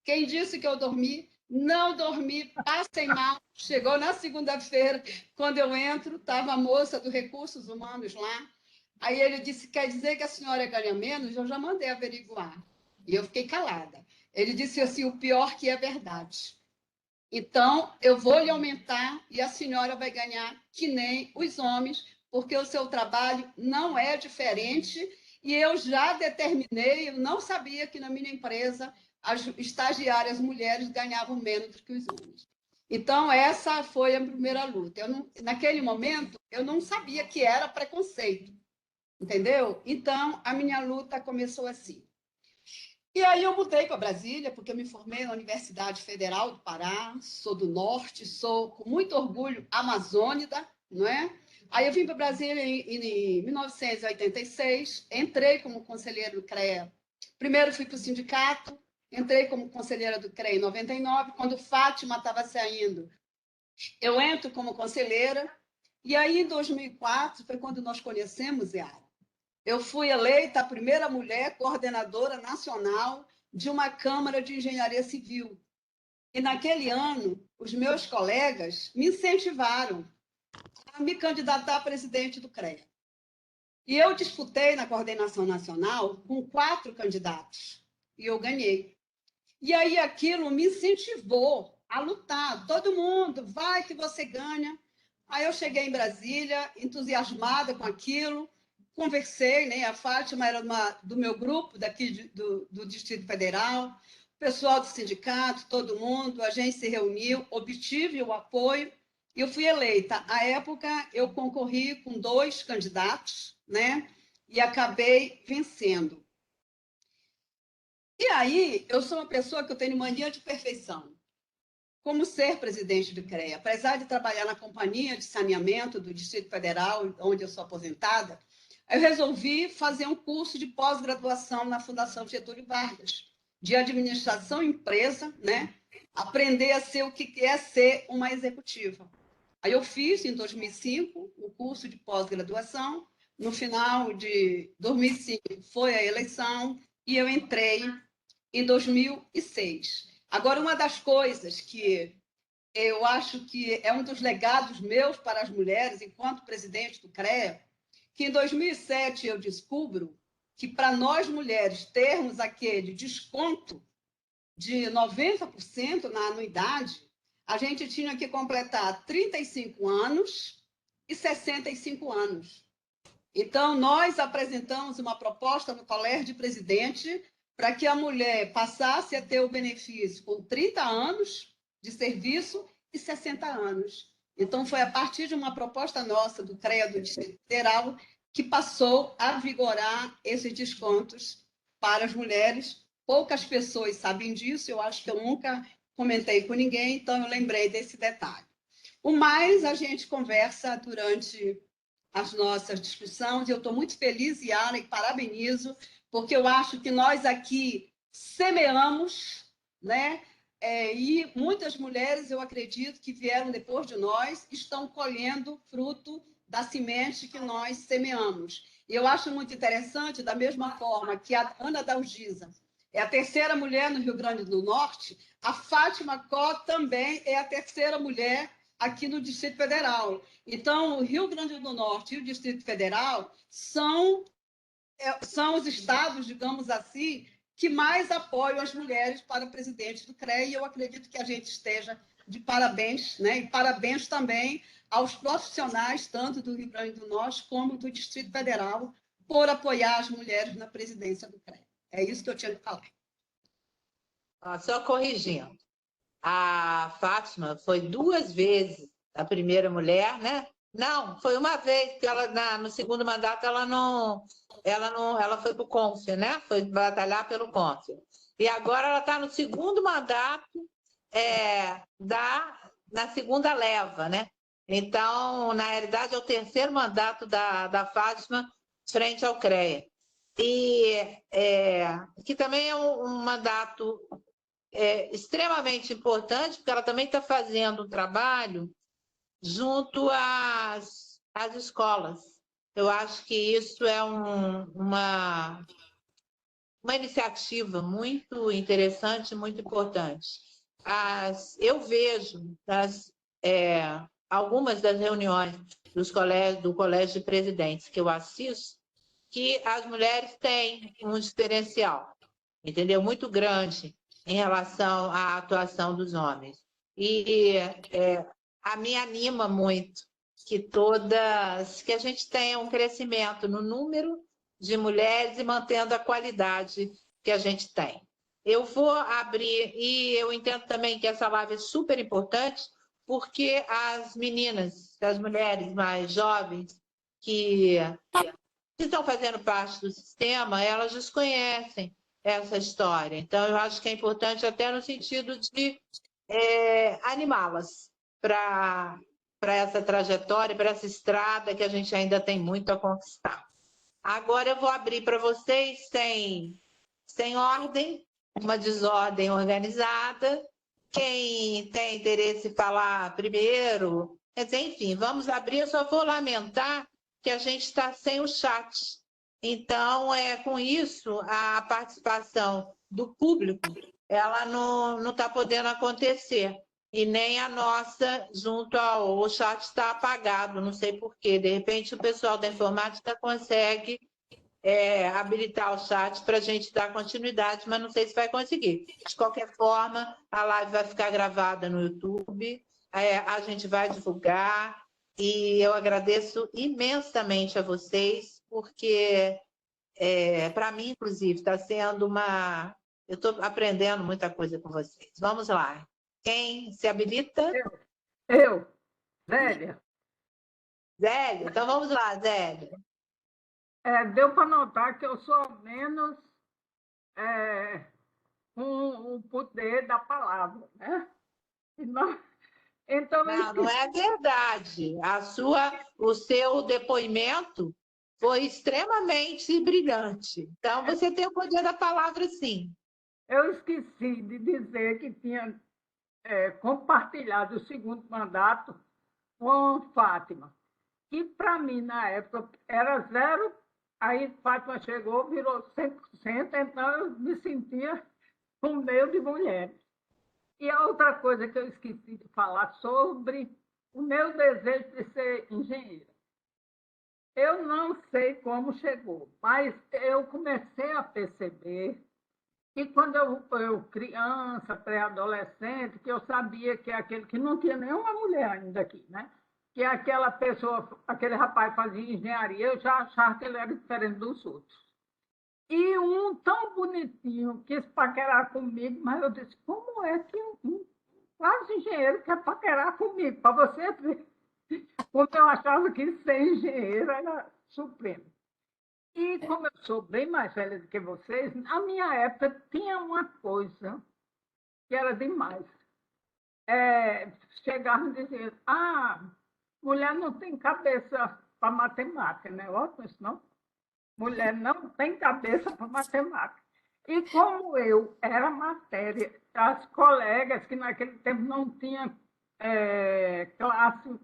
Quem disse que eu dormi? Não dormi, passei mal. Chegou na segunda-feira, quando eu entro, estava a moça do Recursos Humanos lá. Aí ele disse, quer dizer que a senhora ganha menos? Eu já mandei averiguar. E eu fiquei calada. Ele disse assim, o pior que é verdade. Então, eu vou lhe aumentar e a senhora vai ganhar que nem os homens, porque o seu trabalho não é diferente e eu já determinei, eu não sabia que na minha empresa as estagiárias mulheres ganhavam menos do que os homens. Então, essa foi a primeira luta. Naquele momento, eu não sabia que era preconceito, entendeu? Então, a minha luta começou assim. E aí eu mudei para Brasília, porque eu me formei na Universidade Federal do Pará, sou do Norte, sou, com muito orgulho, amazônida, não é? Aí eu vim para Brasília em 1986, entrei como conselheira do CREA. Primeiro fui para o sindicato, entrei como conselheira do CREA em 99, quando Fátima estava saindo. Eu entro como conselheira, e aí em 2004 foi quando nós conhecemos Yara. Eu fui eleita a primeira mulher coordenadora nacional de uma Câmara de Engenharia Civil. E naquele ano, os meus colegas me incentivaram a me candidatar a presidente do CREA. E eu disputei na coordenação nacional com 4 candidatos. E eu ganhei. E aí aquilo me incentivou a lutar. Todo mundo, vai que você ganha. Aí eu cheguei em Brasília, entusiasmada com aquilo, conversei, né? A Fátima era do meu grupo, daqui do Distrito Federal, o pessoal do sindicato, todo mundo, a gente se reuniu, obtive o apoio e eu fui eleita. À época, eu concorri com 2 candidatos, né? E acabei vencendo. E aí, eu sou uma pessoa que eu tenho mania de perfeição. Como ser presidente do CREA? Apesar de trabalhar na Companhia de Saneamento do Distrito Federal, onde eu sou aposentada, eu resolvi fazer um curso de pós-graduação na Fundação Getúlio Vargas, de Administração Empresa, né? aprender a ser o que é ser uma executiva. Aí eu fiz, em 2005, o curso de pós-graduação. No final de 2005 foi a eleição e eu entrei em 2006. Agora, uma das coisas que eu acho que é um dos legados meus para as mulheres, enquanto presidente do CREA, que em 2007 eu descubro que para nós mulheres termos aquele desconto de 90% na anuidade, a gente tinha que completar 35 anos e 65 anos. Então, nós apresentamos uma proposta no Colégio de Presidente para que a mulher passasse a ter o benefício com 30 anos de serviço e 60 anos. Então, foi a partir de uma proposta nossa do CREA do Distrito Federal que passou a vigorar esses descontos para as mulheres. Poucas pessoas sabem disso, eu acho que eu nunca comentei com ninguém, então eu lembrei desse detalhe. O mais a gente conversa durante as nossas discussões, e eu estou muito feliz, Yara, e parabenizo, porque eu acho que nós aqui semeamos, né? E muitas mulheres, eu acredito, que vieram depois de nós, estão colhendo fruto da semente que nós semeamos. E eu acho muito interessante, da mesma forma que a Ana Dalgisa é a terceira mulher no Rio Grande do Norte, a Fátima Có também é a terceira mulher aqui no Distrito Federal. Então, o Rio Grande do Norte e o Distrito Federal são os estados, digamos assim, que mais apoiam as mulheres para presidente do CREA, e eu acredito que a gente esteja de parabéns, né? E parabéns também aos profissionais, tanto do Rio Grande do Norte como do Distrito Federal, por apoiar as mulheres na presidência do CREA. É isso que eu tinha que falar. Só corrigindo. A Fátima foi 2 vezes a primeira mulher, né? Não, foi uma vez que ela no segundo mandato ela foi para o Cônsul, né? Foi batalhar pelo Cônsul. E agora ela está no segundo mandato na segunda leva, né? Então, na realidade, é o terceiro mandato da Fátima frente ao CREA. E que também é um mandato extremamente importante, porque ela também está fazendo um trabalho junto às escolas. Eu acho que isso é uma iniciativa muito interessante, muito importante. Eu vejo algumas das reuniões do Colégio de Presidentes que eu assisto, que as mulheres têm um diferencial, entendeu? Muito grande em relação à atuação dos homens. E a mim anima muito que a gente tenha um crescimento no número de mulheres e mantendo a qualidade que a gente tem. Eu vou abrir, e eu entendo também que essa live é super importante, porque as meninas, as mulheres mais jovens que estão fazendo parte do sistema, elas desconhecem essa história. Então, eu acho que é importante até no sentido de animá-las para essa trajetória, para essa estrada que a gente ainda tem muito a conquistar. Agora eu vou abrir para vocês sem ordem, uma desordem organizada. Quem tem interesse em falar primeiro, quer dizer, enfim, vamos abrir. Eu só vou lamentar que a gente está sem o chat. Então, com isso, a participação do público ela não está podendo acontecer. E nem a nossa junto o chat está apagado, não sei por quê. De repente, o pessoal da informática consegue habilitar o chat para a gente dar continuidade, mas não sei se vai conseguir. De qualquer forma, a live vai ficar gravada no YouTube, a gente vai divulgar, e eu agradeço imensamente a vocês, porque, para mim, inclusive, está sendo eu estou aprendendo muita coisa com vocês. Vamos lá. Quem se habilita? Eu, Zélia. Zélia? Então vamos lá, Zélia. Deu para notar que eu sou menos com o poder da palavra, né? Então, não é verdade. O seu depoimento foi extremamente brilhante. Então, você tem o poder da palavra, sim. Eu esqueci de dizer que tinha compartilhado o segundo mandato com Fátima, que para mim, na época, era zero. Aí Fátima chegou, virou 100%, então eu me sentia no meio de mulheres. E a outra coisa que eu esqueci de falar sobre o meu desejo de ser engenheira. Eu não sei como chegou, mas eu comecei a perceber que quando eu criança, pré-adolescente, que eu sabia que aquele que não tinha nenhuma mulher ainda aqui, né? Que aquela pessoa, aquele rapaz fazia engenharia, eu já achava que ele era diferente dos outros. E um tão bonitinho quis paquerar comigo, mas eu disse, como é que um quase engenheiro quer paquerar comigo? Para você ver como eu achava que ser engenheiro era supremo. E como eu sou bem mais velha do que vocês, na minha época tinha uma coisa que era demais. Chegavam dizendo, mulher não tem cabeça para matemática, né? Ótimo isso, não? Mulher não tem cabeça para matemática. E como eu era matéria, as colegas, que naquele tempo não tinham classe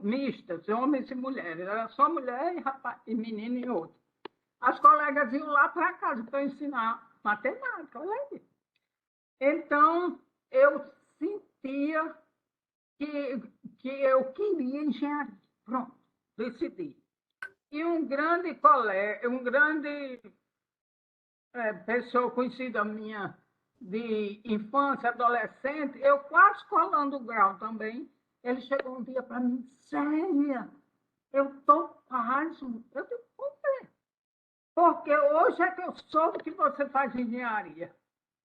mistas, homens e mulheres, era só mulher e rapaz, e menino e outro. As colegas iam lá para casa para ensinar matemática, olha aí. Então, eu sentia que eu queria engenharia. Pronto, decidi. E um grande colega, pessoa conhecida minha de infância, adolescente, eu quase colando o grau também, ele chegou um dia para mim, Célia, eu estou quase. Eu digo, por quê? Porque hoje é que eu soube que você faz engenharia.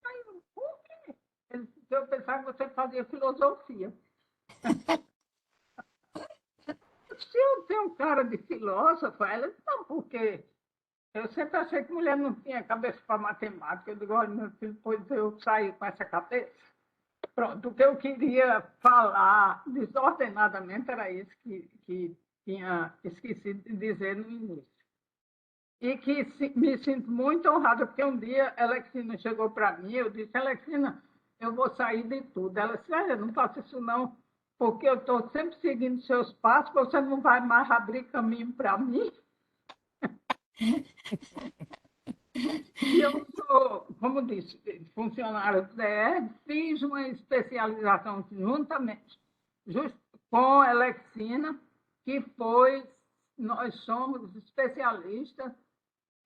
Aí eu, por quê? Ele disse, eu pensava que você fazia filosofia. Se eu tenho cara de filósofa, ela disse, não, porque eu sempre achei que mulher não tinha cabeça para matemática. Eu digo, olha, meu filho, pois eu saí com essa cabeça. Pronto, o que eu queria falar desordenadamente era isso que tinha esquecido de dizer no início. E que me sinto muito honrada, porque um dia a Alexina chegou para mim, eu disse, Alexina, eu vou sair de tudo. Ela disse, não faça isso não, porque eu estou sempre seguindo seus passos, você não vai mais abrir caminho para mim. E eu sou, como disse, funcionária do DR, fiz uma especialização juntamente com a Alexina, que nós somos especialistas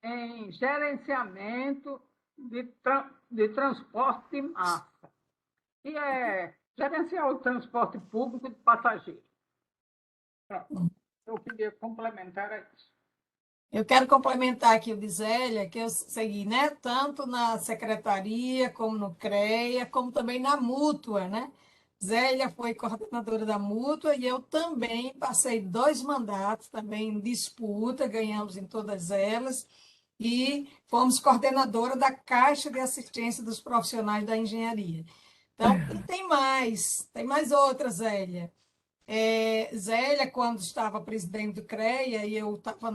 em gerenciamento de transporte de massa, que é gerenciar o transporte público de passageiros. Eu queria complementar isso. Eu quero complementar aqui o de Zélia, que eu segui, né, tanto na secretaria, como no CREA, como também na Mútua, né? Zélia foi coordenadora da Mútua e eu também passei 2 mandatos também em disputa, ganhamos em todas elas, e fomos coordenadora da Caixa de Assistência dos Profissionais da Engenharia. Então, e tem mais outras, Zélia. Zélia, quando estava presidente do CREA e eu estava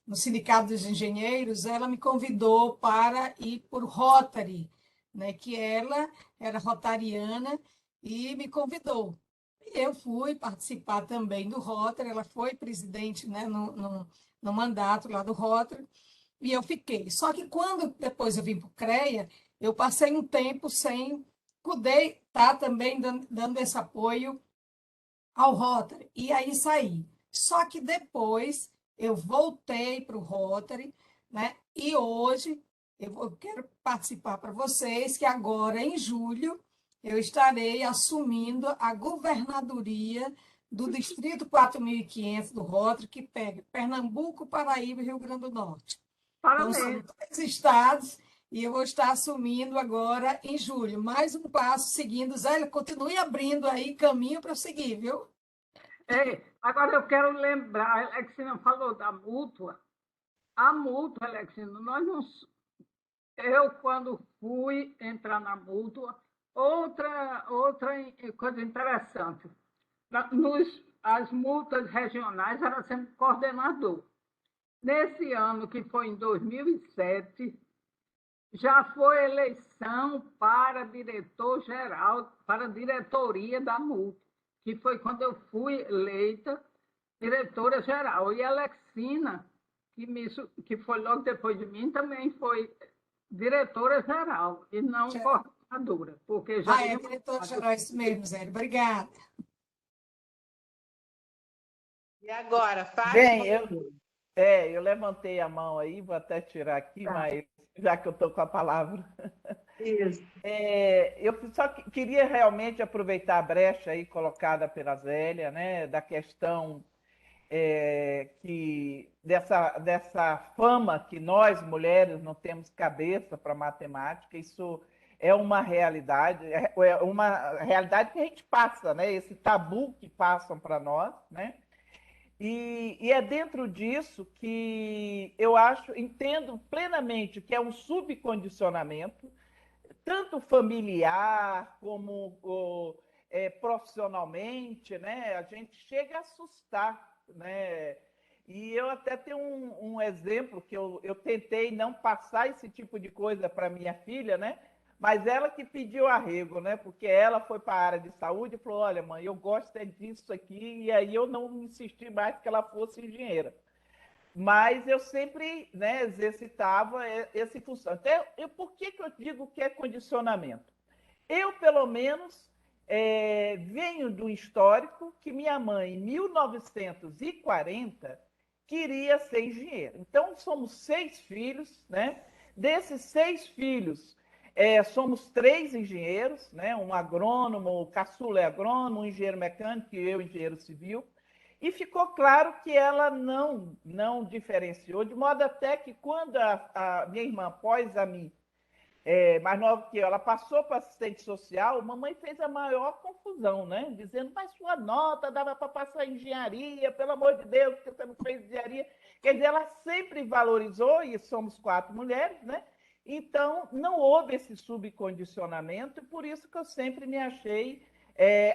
no Sindicato dos Engenheiros, ela me convidou para ir por Rotary, né, que ela era rotariana e me convidou. E eu fui participar também do Rotary, ela foi presidente, né, no mandato lá do Rotary, e eu fiquei. Só que quando depois eu vim para o CREA, eu passei um tempo sem poder estar também dando esse apoio ao Rotary, e aí saí. Só que depois eu voltei para o Rotary, né? E hoje eu quero participar para vocês que agora, em julho, eu estarei assumindo a governadoria do Distrito 4.500 do Rotary, que pega Pernambuco, Paraíba e Rio Grande do Norte. Então, são 3 estados e eu vou estar assumindo agora em julho. Mais um passo seguindo. Zélia, continue abrindo aí caminho para seguir, viu? Agora eu quero lembrar, a Alexina falou da Mútua. A Mútua, Alexina, eu quando fui entrar na Mútua, outra coisa interessante, as multas regionais era sempre coordenador. Nesse ano, que foi em 2007, já foi eleição para diretor-geral, para a diretoria da MUC, que foi quando eu fui eleita diretora-geral. E a Alexina, que foi logo depois de mim, também foi diretora-geral, e não coordenadora, porque já... É diretora-geral, isso mesmo, Zé. Obrigada. E agora, Fátima? Bem, eu levantei a mão aí, vou até tirar aqui, mas já que eu estou com a palavra. Isso. Eu só queria realmente aproveitar a brecha aí colocada pela Zélia, né, da questão dessa fama que nós, mulheres, não temos cabeça para matemática. Isso é uma realidade que a gente passa, né, esse tabu que passam para nós, né? E é dentro disso que eu entendo plenamente que é um subcondicionamento, tanto familiar como profissionalmente, né? A gente chega a assustar, né? E eu até tenho um exemplo que eu tentei não passar esse tipo de coisa para minha filha, né? Mas ela que pediu arrego, né? Porque ela foi para a área de saúde e falou: olha, mãe, eu gosto disso aqui, e aí eu não insisti mais que ela fosse engenheira. Mas eu sempre, né, exercitava esse função. Então, por que eu digo que é condicionamento? Eu, pelo menos, venho do histórico que minha mãe, em 1940, queria ser engenheira. Então, somos 6 filhos, né? Desses 6 filhos, somos 3 engenheiros, né? Um agrônomo, o caçula é agrônomo, um engenheiro mecânico e eu, engenheiro civil. E ficou claro que ela não diferenciou, de modo até que quando a minha irmã, após a mim, mais nova que eu, ela passou para assistente social, mamãe fez a maior confusão, né? Dizendo, mas sua nota dava para passar em engenharia, pelo amor de Deus, porque você não fez engenharia. Quer dizer, ela sempre valorizou, e somos 4 mulheres, né? Então, não houve esse subcondicionamento, e por isso que eu sempre me achei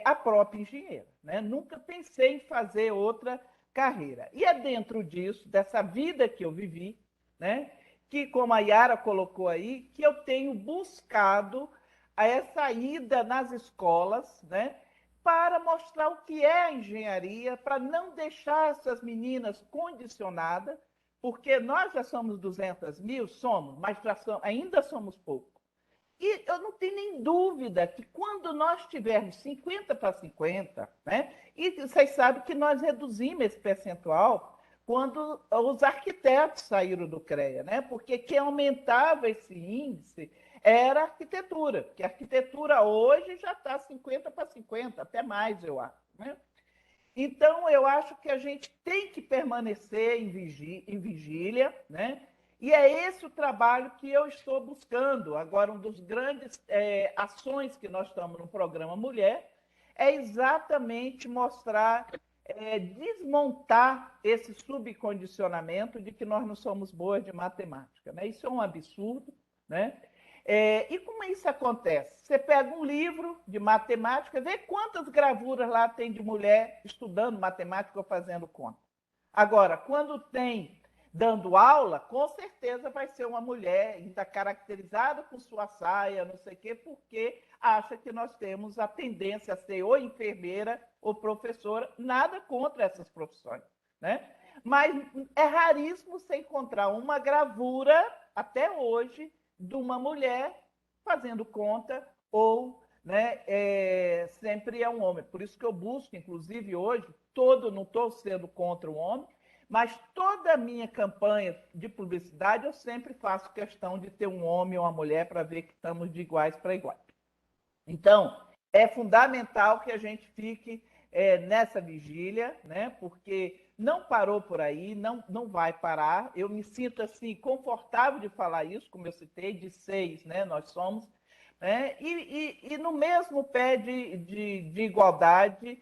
a própria engenheira, né? Nunca pensei em fazer outra carreira. E é dentro disso, dessa vida que eu vivi, né? Que, como a Yara colocou aí, que eu tenho buscado essa ida nas escolas, né, para mostrar o que é a engenharia, para não deixar essas meninas condicionadas, porque nós já somos 200 mil, mas ainda somos poucos. E eu não tenho nem dúvida que quando nós tivermos 50 para 50, né, e vocês sabem que nós reduzimos esse percentual quando os arquitetos saíram do CREA, né? Porque quem aumentava esse índice era a arquitetura, porque a arquitetura hoje já está 50 para 50, até mais, eu acho. Né? Então, eu acho que a gente tem que permanecer em vigília, né? E é esse o trabalho que eu estou buscando. Agora, um dos grandes ações que nós estamos no programa Mulher é exatamente mostrar, desmontar esse subcondicionamento de que nós não somos boas de matemática. Né? Isso é um absurdo, né? E como isso acontece? Você pega um livro de matemática, vê quantas gravuras lá tem de mulher estudando matemática ou fazendo conta. Agora, quando tem dando aula, com certeza vai ser uma mulher ainda caracterizada com sua saia, não sei o quê, porque acha que nós temos a tendência a ser ou enfermeira ou professora, nada contra essas profissões, né? Mas é raríssimo você encontrar uma gravura, até hoje, de uma mulher fazendo conta ou, né, sempre é um homem. Por isso que eu busco, inclusive hoje, não estou sendo contra o homem, mas toda a minha campanha de publicidade eu sempre faço questão de ter um homem ou uma mulher para ver que estamos de iguais para iguais. Então, é fundamental que a gente fique nessa vigília, né? Porque não parou por aí, não vai parar. Eu me sinto assim confortável de falar isso, como eu citei, de 6, né? Nós somos, né? E no mesmo pé de igualdade,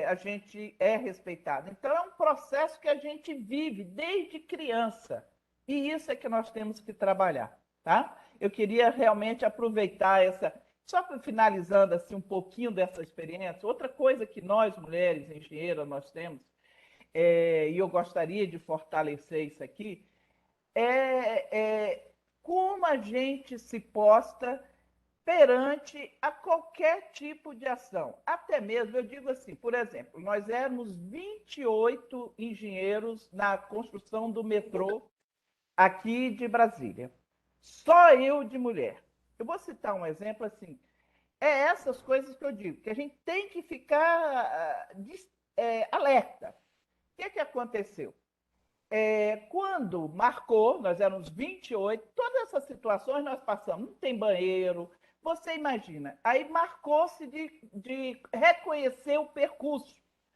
a gente é respeitado. Então, é um processo que a gente vive desde criança. E isso é que nós temos que trabalhar, tá? Eu queria realmente aproveitar só finalizando assim, um pouquinho dessa experiência, outra coisa que nós, mulheres engenheiras, nós temos, e eu gostaria de fortalecer isso aqui, é como a gente se posta perante a qualquer tipo de ação. Até mesmo, eu digo assim, por exemplo, nós éramos 28 engenheiros na construção do metrô aqui de Brasília. Só eu de mulher. Eu vou citar um exemplo assim. É essas coisas que eu digo, que a gente tem que ficar alerta. O que aconteceu? Quando marcou, nós éramos 28, todas essas situações nós passamos, não tem banheiro, você imagina. Aí marcou-se de reconhecer o percurso.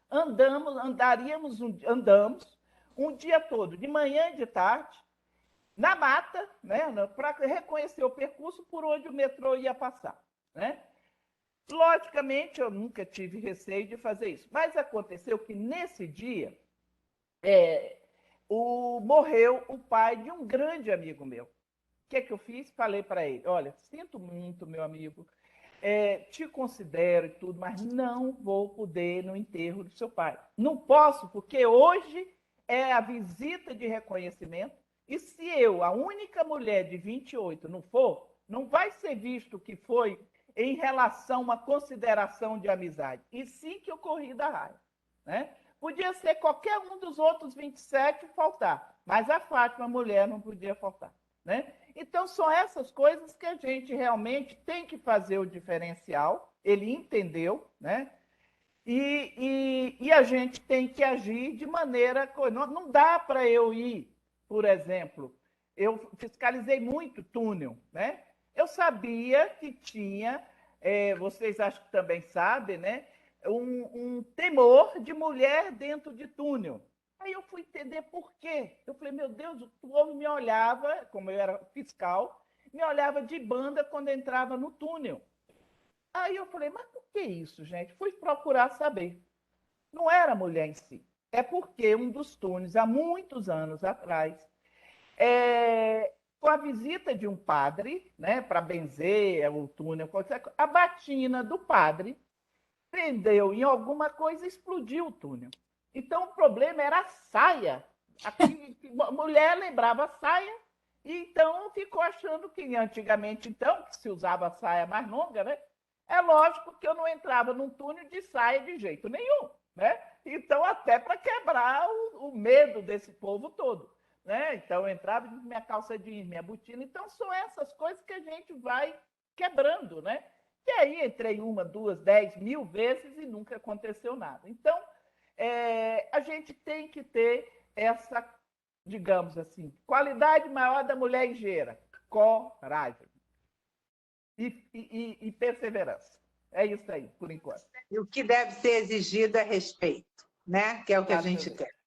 Andamos um dia todo, de manhã e de tarde, na mata, né, para reconhecer o percurso por onde o metrô ia passar. Né? Logicamente, eu nunca tive receio de fazer isso, mas aconteceu que nesse dia morreu o pai de um grande amigo meu. O que eu fiz? Falei para ele, olha, sinto muito, meu amigo, te considero e tudo, mas não vou poder ir no enterro do seu pai. Não posso, porque hoje é a visita de reconhecimento, e se eu, a única mulher de 28, não for, não vai ser visto que foi em relação a uma consideração de amizade, e sim que eu corri da raia. Né? Podia ser qualquer um dos outros 27 faltar, mas a Fátima, mulher, não podia faltar. Né? Então, são essas coisas que a gente realmente tem que fazer o diferencial, ele entendeu, né? E a gente tem que agir de maneira... Não dá para eu ir, por exemplo, eu fiscalizei muito túnel, né? Eu sabia que tinha, vocês acho que também sabem, né? Um temor de mulher dentro de túnel. Aí eu fui entender por quê. Eu falei, meu Deus, o povo me olhava, como eu era fiscal, me olhava de banda quando entrava no túnel. Aí eu falei, mas por que isso, gente? Fui procurar saber. Não era a mulher em si. É porque um dos túneis, há muitos anos atrás, com a visita de um padre, né, para benzer o túnel, a batina do padre prendeu em alguma coisa e explodiu o túnel. Então, o problema era a saia. A mulher lembrava a saia, e então ficou achando que antigamente, então, que se usava saia mais longa, né? É lógico que eu não entrava num túnel de saia de jeito nenhum, né? Então, até para quebrar o medo desse povo todo. Né? Então, eu entrava de minha calça jeans, minha botina. Então, são essas coisas que a gente vai quebrando, né? E aí entrei 1, 2, 10, 1000 vezes e nunca aconteceu nada. Então, a gente tem que ter essa, digamos assim, qualidade maior da mulher engenheira: coragem e perseverança. É isso aí, por enquanto. E o que deve ser exigido é respeito, né? Que é o que a gente quer.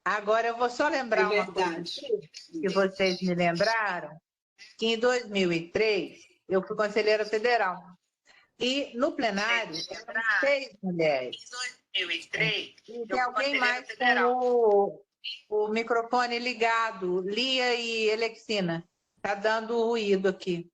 Agora, eu vou só lembrar uma coisa que vocês me lembraram, que em 2003 eu fui conselheira federal. E no plenário, eram 6 mulheres. Em 2003, e tem alguém mais com o microfone ligado, Lia e Elexina. Está dando ruído aqui.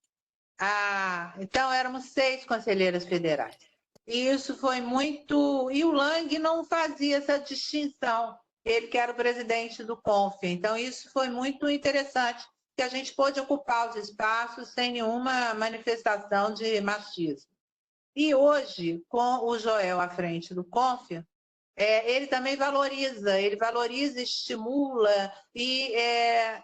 Então, éramos 6 conselheiras federais. E isso foi muito... E o Lang não fazia essa distinção. Ele que era o presidente do CONF. Então, isso foi muito interessante, que a gente pôde ocupar os espaços sem nenhuma manifestação de machismo. E hoje, com o Joel à frente do CONF, ele também valoriza, estimula, e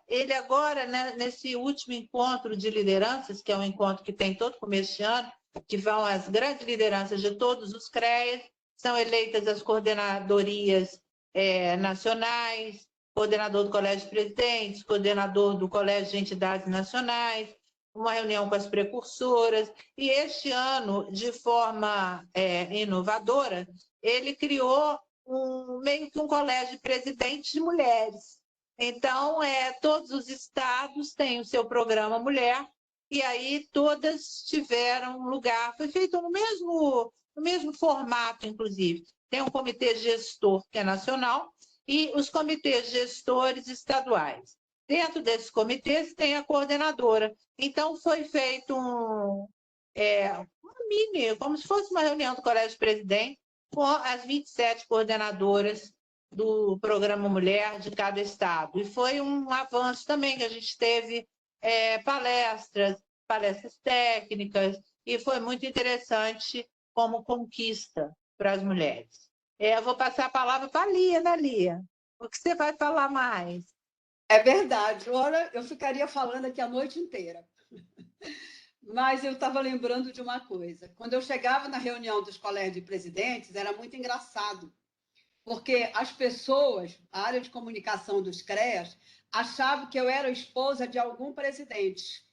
ele agora, né, nesse último encontro de lideranças, que é um encontro que tem todo começo de ano, que vão as grandes lideranças de todos os CREAs, são eleitas as coordenadorias nacionais, coordenador do Colégio de Presidentes, coordenador do Colégio de Entidades Nacionais, uma reunião com as precursoras, e este ano, de forma inovadora, ele criou meio que um colégio de presidentes de mulheres. Então, todos os estados têm o seu programa Mulher, e aí todas tiveram lugar. Foi feito no mesmo formato, inclusive. Tem um comitê gestor, que é nacional, e os comitês gestores estaduais. Dentro desses comitês tem a coordenadora. Então, foi feito uma mini, como se fosse uma reunião do Colégio de Presidente, com as 27 coordenadoras do Programa Mulher de cada estado. E foi um avanço também que a gente teve palestras técnicas, e foi muito interessante como conquista para as mulheres. Eu vou passar a palavra para a Lia, né, Lia? O que você vai falar mais? É verdade. Ora, eu ficaria falando aqui a noite inteira. Mas eu estava lembrando de uma coisa. Quando eu chegava na reunião dos colégios de presidentes, era muito engraçado, porque as pessoas, a área de comunicação dos CREAS, achavam que eu era esposa de algum presidente.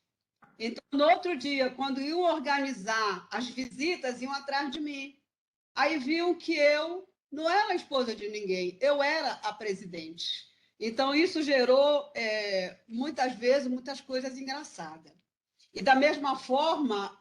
Então, no outro dia, quando iam organizar as visitas, iam atrás de mim. Aí viam que eu não era a esposa de ninguém, eu era a presidente. Então, isso gerou, muitas vezes, muitas coisas engraçadas. E da mesma forma,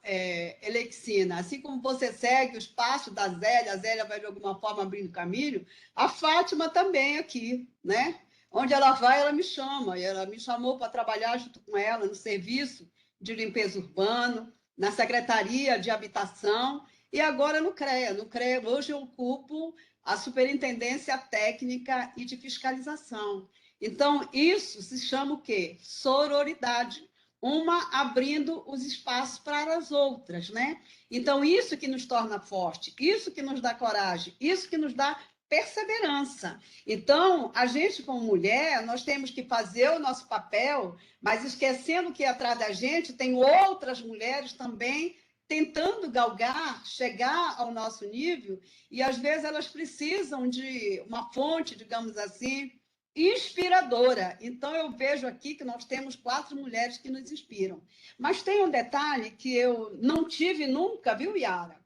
Elexina, assim como você segue os passos da Zélia, a Zélia vai de alguma forma abrindo caminho, a Fátima também aqui, né? Onde ela vai, ela me chama. E ela me chamou para trabalhar junto com ela no serviço de limpeza urbana, na Secretaria de Habitação e agora no CREA. No CREA, hoje eu ocupo a Superintendência Técnica e de Fiscalização. Então, isso se chama o quê? Sororidade. Uma abrindo os espaços para as outras, né? Então, isso que nos torna forte, isso que nos dá coragem, isso que nos dá perseverança. Então, a gente, como mulher, nós temos que fazer o nosso papel, mas esquecendo que atrás da gente tem outras mulheres também tentando galgar, chegar ao nosso nível, e às vezes elas precisam de uma fonte, digamos assim, inspiradora. Então, eu vejo aqui que nós temos 4 mulheres que nos inspiram. Mas tem um detalhe que eu não tive nunca, viu, Yara?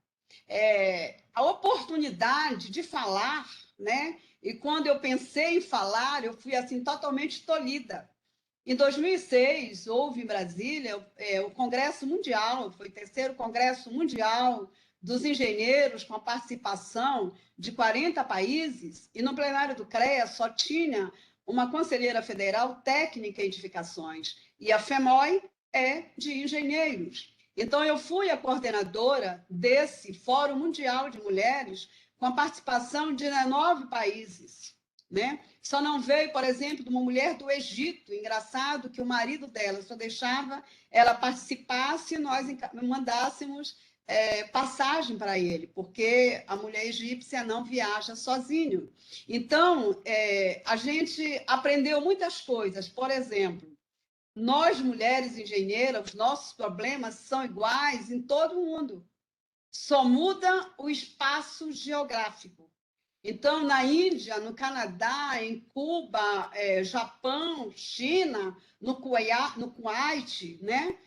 A oportunidade de falar, né? E quando eu pensei em falar, eu fui assim totalmente tolhida. Em 2006, houve em Brasília o Congresso Mundial, foi o 3º Congresso Mundial dos Engenheiros, com a participação de 40 países, e no plenário do CREA só tinha uma conselheira federal técnica em edificações, e a FEMOI é de engenheiros. Então, eu fui a coordenadora desse Fórum Mundial de Mulheres, com a participação de 19 países, né? Só não veio, por exemplo, de uma mulher do Egito. Engraçado que o marido dela só deixava ela participar se nós mandássemos passagem para ele, porque a mulher egípcia não viaja sozinho. Então, a gente aprendeu muitas coisas. Por exemplo, nós, mulheres engenheiras, os nossos problemas são iguais em todo o mundo. Só muda o espaço geográfico. Então, na Índia, no Canadá, em Cuba, Japão, China, no Kuwait, né?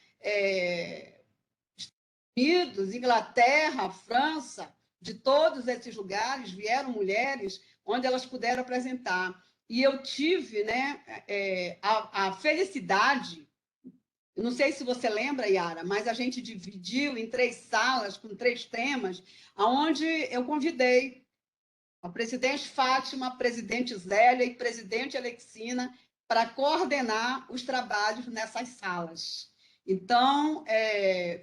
Unidos, Inglaterra, França, de todos esses lugares vieram mulheres onde elas puderam apresentar. E eu tive, né, a felicidade, não sei se você lembra, Yara, mas a gente dividiu em 3 salas com 3 temas, onde eu convidei a presidente Fátima, a presidente Zélia e a presidente Alexina para coordenar os trabalhos nessas salas. Então,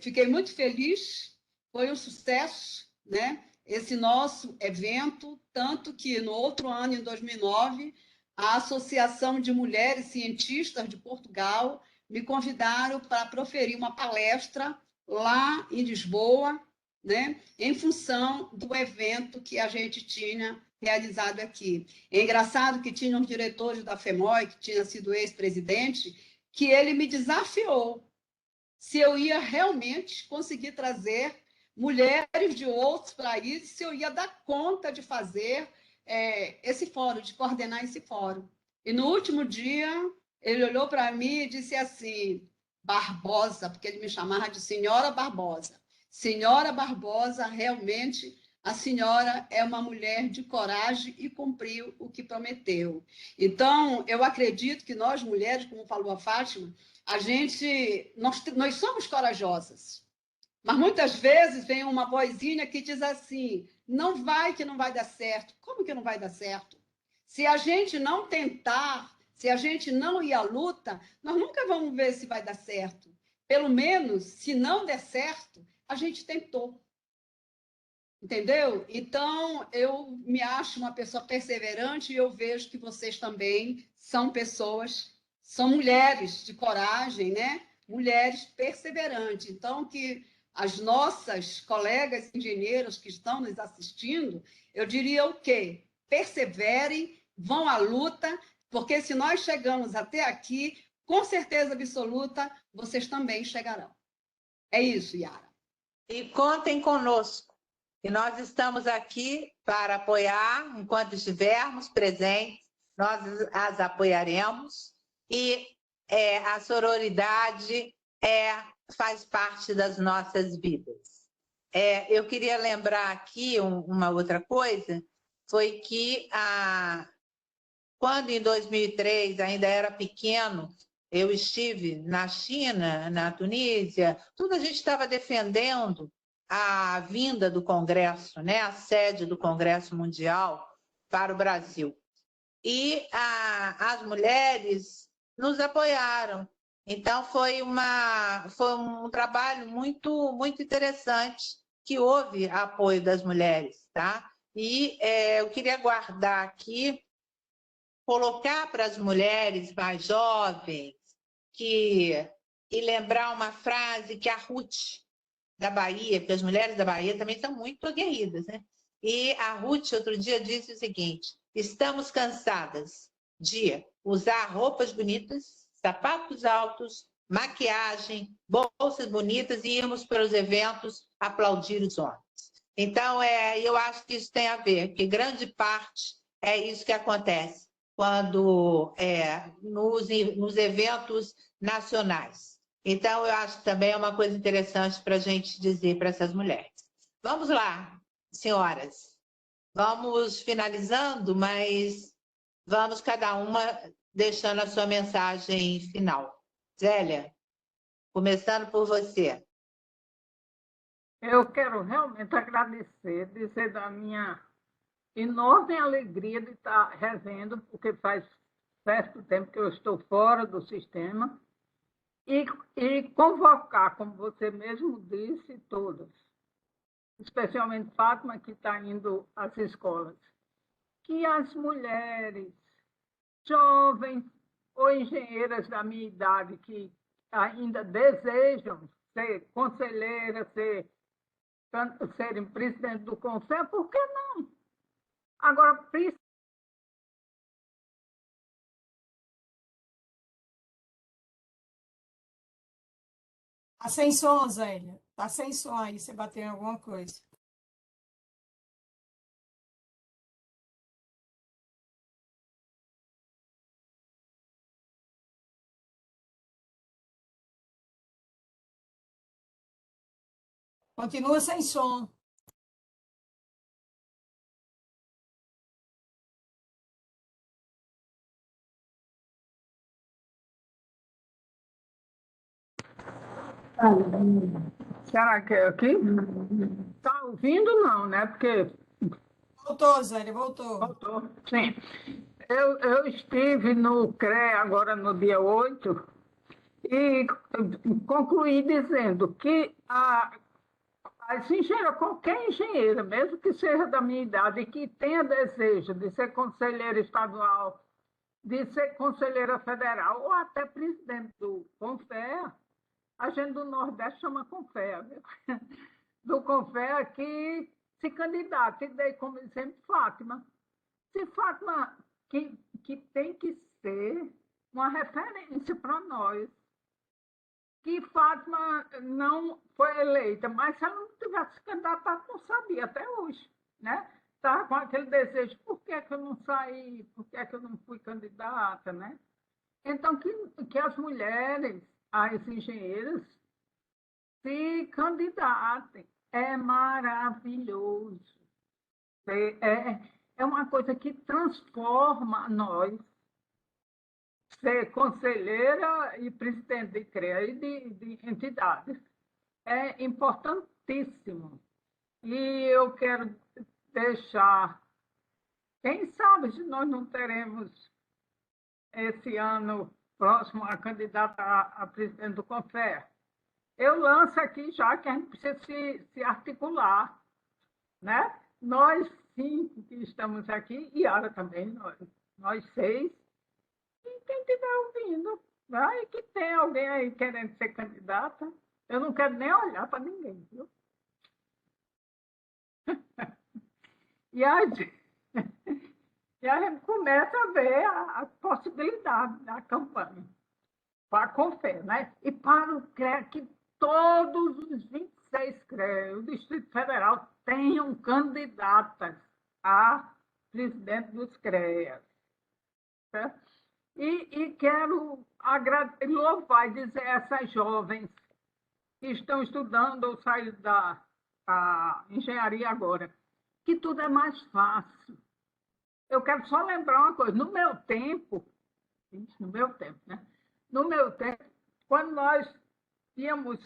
fiquei muito feliz, foi um sucesso, né? Esse nosso evento, tanto que no outro ano, em 2009, a Associação de Mulheres Cientistas de Portugal me convidaram para proferir uma palestra lá em Lisboa, né, em função do evento que a gente tinha realizado aqui. É engraçado que tinha um diretor da FEMOI, que tinha sido ex-presidente, que ele me desafiou se eu ia realmente conseguir trazer mulheres de outros países, se eu ia dar conta de fazer esse fórum, de coordenar esse fórum. E no último dia, ele olhou para mim e disse assim, Barbosa, porque ele me chamava de Senhora Barbosa. Senhora Barbosa, realmente, a senhora é uma mulher de coragem e cumpriu o que prometeu. Então, eu acredito que nós, mulheres, como falou a Fátima, nós somos corajosas. Mas muitas vezes vem uma vozinha que diz assim, não vai que não vai dar certo. Como que não vai dar certo? Se a gente não tentar, se a gente não ir à luta, nós nunca vamos ver se vai dar certo. Pelo menos, se não der certo, a gente tentou. Entendeu? Então, eu me acho uma pessoa perseverante e eu vejo que vocês também são pessoas são mulheres de coragem, né? Mulheres perseverantes. Então, que as nossas colegas engenheiros que estão nos assistindo, eu diria o quê? Perseverem, vão à luta, porque se nós chegamos até aqui, com certeza absoluta, vocês também chegarão. É isso, Yara. E contem conosco, que nós estamos aqui para apoiar, enquanto estivermos presentes, nós as apoiaremos, e a sororidade faz parte das nossas vidas. Eu queria lembrar aqui uma outra coisa, foi que quando em 2003 ainda era pequeno, eu estive na China, na Tunísia, tudo a gente estava defendendo a vinda do Congresso, né, a sede do Congresso Mundial para o Brasil. E as mulheres nos apoiaram. Então, foi um trabalho muito, muito interessante, que houve apoio das mulheres. Tá? E eu queria guardar aqui, colocar para as mulheres mais jovens, e lembrar uma frase que a Ruth, da Bahia, porque as mulheres da Bahia também são muito aguerridas, né? E a Ruth, outro dia, disse o seguinte: estamos cansadas de usar roupas bonitas, sapatos altos, maquiagem, bolsas bonitas e irmos para os eventos aplaudir os homens. Então, eu acho que isso tem a ver, que grande parte é isso que acontece quando nos eventos nacionais. Então, eu acho que também é uma coisa interessante para a gente dizer para essas mulheres. Vamos lá, senhoras. Vamos finalizando, mas vamos cada uma deixando a sua mensagem final. Zélia, começando por você. Eu quero realmente agradecer, dizer da minha enorme alegria de estar revendo, porque faz certo tempo que eu estou fora do sistema, e convocar, como você mesmo disse, todas, especialmente Fátima, que está indo às escolas, que as mulheres jovens ou engenheiras da minha idade que ainda desejam ser conselheiras, serem presidente do conselho, por que não? Agora, Tá sem som, Zélia. Tá sem som aí, você bateu em alguma coisa. Continua sem som. será que é aqui? Está ouvindo, não, né? Porque Voltou, Zélia, voltou. faltou. Sim. Eu estive no CREA agora no dia 8 e concluí dizendo que as engenheiras, qualquer engenheira, mesmo que seja da minha idade e que tenha desejo de ser conselheira estadual, de ser conselheira federal ou até presidente do CONFEA, a gente do Nordeste chama CONFEA, do CONFEA, que se candidata, e dei como exemplo Fátima. Se Fátima, que tem que ser uma referência para nós, que Fátima não foi eleita, mas se ela não tivesse se candidatado, não sabia até hoje, né? Estava com aquele desejo, por que eu não saí, por que eu não fui candidata, né? Então, que as mulheres, as engenheiras, se candidatem. É maravilhoso. É uma coisa que transforma nós. Ser conselheira e presidente de CREA e de entidades é importantíssimo. E eu quero deixar, quem sabe se nós não teremos esse ano próximo a candidata a presidente do CONFER. Eu lanço aqui já que a gente precisa se articular, né? Nós 5 que estamos aqui, e Yara também, nós 6, E quem estiver ouvindo, vai que tem alguém aí querendo ser candidata, eu não quero nem olhar para ninguém, viu? E a gente, e a gente começa a ver a possibilidade da campanha. Para com fé, né? E para o CREA, que todos os 26 CREA, o Distrito Federal, tenham candidatas a presidente dos CREAs. Certo? E quero louvar e dizer a essas jovens que estão estudando ou saíram da engenharia agora, que tudo é mais fácil. Eu quero só lembrar uma coisa, no meu tempo, né? No meu tempo, quando nós tínhamos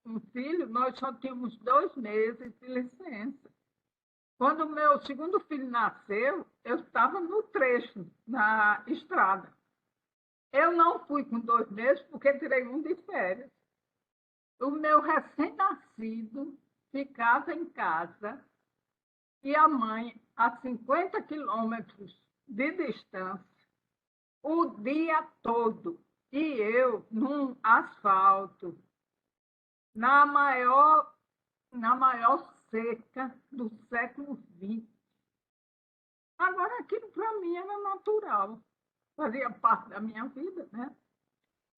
um filho, nós só tínhamos 2 meses de licença. Quando o meu segundo filho nasceu, eu estava no trecho, na estrada. Eu não fui com 2 meses porque tirei um de férias. O meu recém-nascido ficava em casa e a mãe, a 50 quilômetros de distância, o dia todo. E eu, num asfalto, na maior seca do século XX. Agora, aquilo para mim era natural, fazia parte da minha vida, né?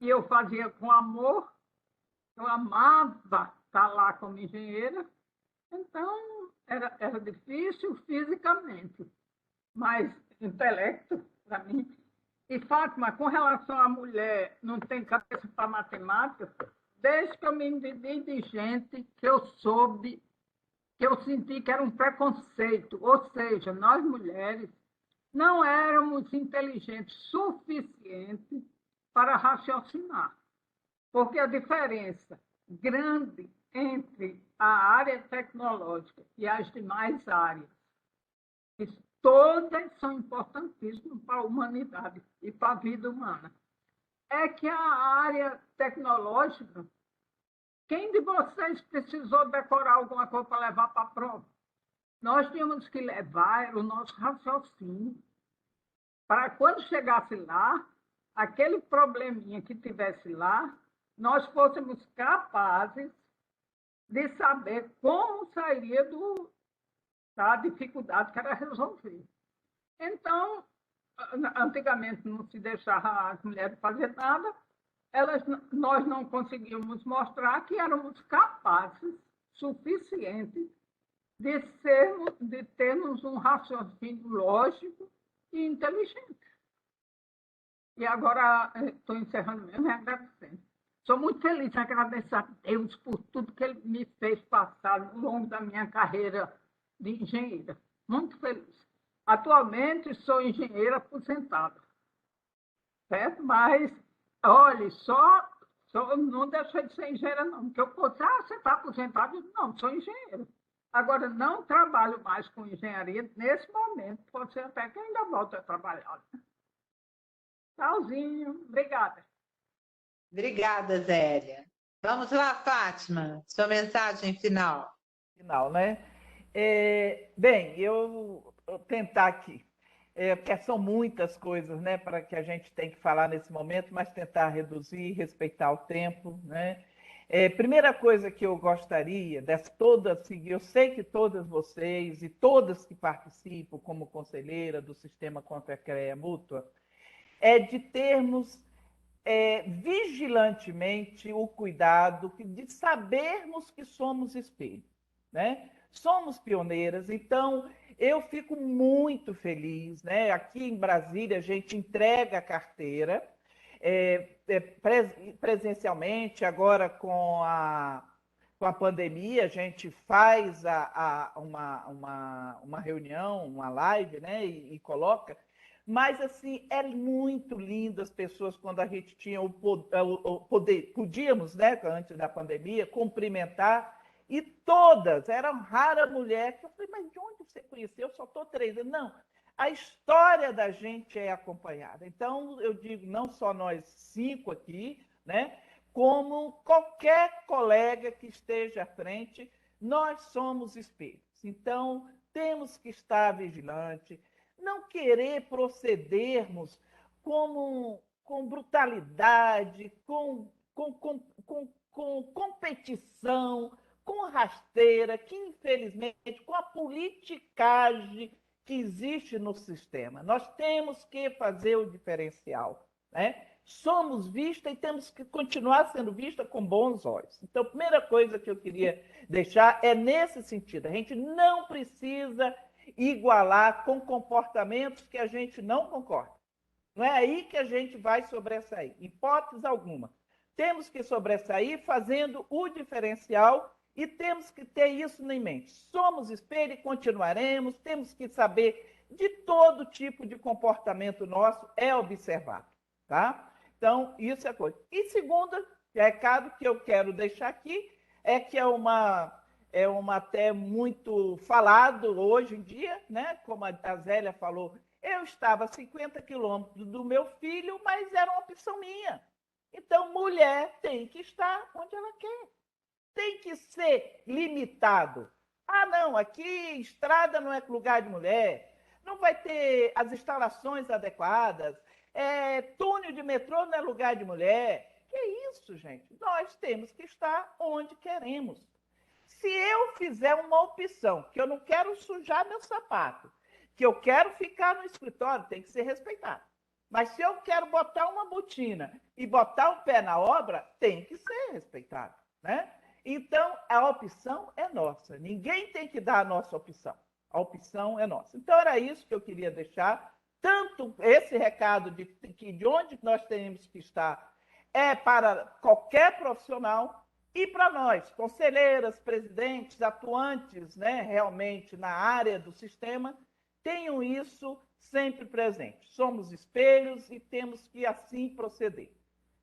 E eu fazia com amor, eu amava estar lá como engenheira, então era difícil fisicamente, mas intelecto, para mim. E, Fátima, com relação à mulher, não tem cabeça para matemática, desde que eu me entendi de gente que eu soube, que eu senti que era um preconceito, ou seja, nós mulheres não éramos inteligentes suficiente para raciocinar, porque a diferença grande entre a área tecnológica e as demais áreas, todas são importantíssimas para a humanidade e para a vida humana, é que a área tecnológica, quem de vocês precisou decorar alguma coisa para levar para a prova? Nós tínhamos que levar o nosso raciocínio para quando chegasse lá, aquele probleminha que tivesse lá, nós fôssemos capazes de saber como sairia da dificuldade que era resolver. Então, antigamente não se deixava as mulheres fazer nada, nós não conseguimos mostrar que éramos capazes suficientes de termos um raciocínio lógico e inteligente. E agora estou encerrando mesmo e agradecendo. Sou muito feliz, agradeço a Deus por tudo que Ele me fez passar ao longo da minha carreira de engenheira. Muito feliz. Atualmente sou engenheira aposentada, certo? Mas, olha, só não deixei de ser engenheira, não. Porque eu fosse, você está aposentado? Eu disse, não, sou engenheira. Agora, não trabalho mais com engenharia nesse momento. Pode ser até que ainda volte a trabalhar. Tchauzinho. Obrigada. Obrigada, Zélia. Vamos lá, Fátima, sua mensagem final. Final, né? Bem, eu vou tentar aqui, porque são muitas coisas, né, para que a gente tem que falar nesse momento, mas tentar reduzir, respeitar o tempo, né? Primeira coisa que eu gostaria, seguir, eu sei que todas vocês e todas que participam como conselheira do Sistema Contra a CREA Mútua, é de termos vigilantemente o cuidado de sabermos que somos espelho, né? Somos pioneiras, então eu fico muito feliz, né? Aqui em Brasília a gente entrega a carteira presencialmente, agora com a pandemia a gente faz uma reunião, uma live, né? E coloca. Mas, assim, é muito lindo as pessoas, quando a gente tinha o poder, podíamos, né, antes da pandemia, cumprimentar, e todas, era rara mulher, que eu falei, mas de onde você conheceu? Eu só estou 3 anos. Não, a história da gente é acompanhada. Então, eu digo, não só nós 5 aqui, né, como qualquer colega que esteja à frente, nós somos espelhos. Então, temos que estar vigilantes, não querer procedermos com brutalidade, com competição, com rasteira, que infelizmente, com a politicagem que existe no sistema. Nós temos que fazer o diferencial, né? Somos vistas e temos que continuar sendo vista com bons olhos. Então, a primeira coisa que eu queria deixar é nesse sentido. A gente não precisa igualar com comportamentos que a gente não concorda. Não é aí que a gente vai sobressair, hipótese alguma. Temos que sobressair fazendo o diferencial e temos que ter isso em mente. Somos espelho e continuaremos, temos que saber de todo tipo de comportamento nosso é observado, tá? Então, isso é coisa. E segundo recado que eu quero deixar aqui é que é uma até muito falado hoje em dia, né? Como a Zélia falou, eu estava a 50 quilômetros do meu filho, mas era uma opção minha. Então, mulher tem que estar onde ela quer. Tem que ser limitado. Ah, não, aqui estrada não é lugar de mulher, não vai ter as instalações adequadas, túnel de metrô não é lugar de mulher. Que isso, gente? Nós temos que estar onde queremos. Se eu fizer uma opção que eu não quero sujar meu sapato, que eu quero ficar no escritório, tem que ser respeitado. Mas se eu quero botar uma botina e botar o pé na obra, tem que ser respeitado, né? Então, a opção é nossa. Ninguém tem que dar a nossa opção. A opção é nossa. Então, era isso que eu queria deixar. Tanto esse recado de onde nós temos que estar é para qualquer profissional e para nós, conselheiras, presidentes, atuantes, né, realmente na área do sistema, tenham isso sempre presente. Somos espelhos e temos que assim proceder.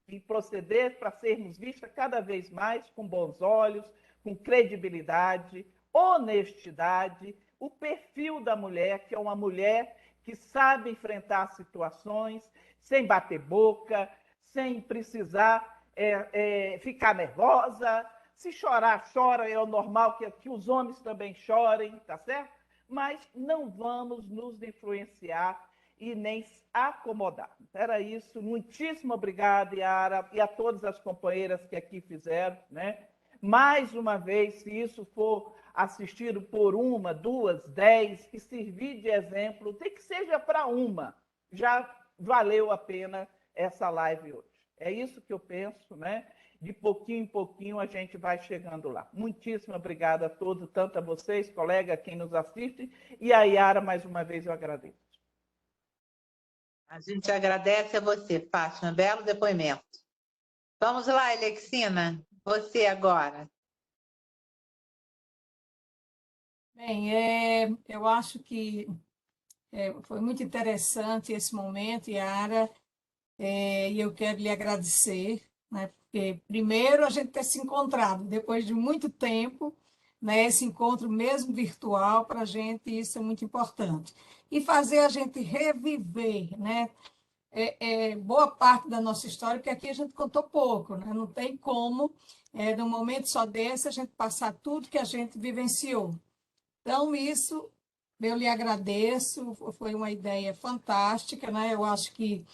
E proceder para sermos vistas cada vez mais com bons olhos, com credibilidade, honestidade, o perfil da mulher, que é uma mulher que sabe enfrentar situações sem bater boca, sem precisar ficar nervosa. Se chorar, chora, é o normal que os homens também chorem, tá certo? Mas não vamos nos influenciar e nem acomodar. Era isso. Muitíssimo obrigada, Yara, e a todas as companheiras que aqui fizeram, né? Mais uma vez, se isso for assistido por 1, 2, 10, que servir de exemplo, tem que seja para uma, já valeu a pena essa live hoje. É isso que eu penso, né? De pouquinho em pouquinho a gente vai chegando lá. Muitíssimo obrigada a todos, tanto a vocês, colega, quem nos assiste, e a Yara, mais uma vez, eu agradeço. A gente agradece a você, Fátima. Belo depoimento. Vamos lá, Alexina. Você agora. Bem, eu acho que foi muito interessante esse momento, Yara, e eu quero lhe agradecer, né, porque, primeiro, a gente ter se encontrado depois de muito tempo, né, esse encontro mesmo virtual, para a gente isso é muito importante. E fazer a gente reviver, né, boa parte da nossa história, porque aqui a gente contou pouco, né? Não tem como, num momento só desse, a gente passar tudo que a gente vivenciou. Então, isso eu lhe agradeço, foi uma ideia fantástica, né? Eu acho que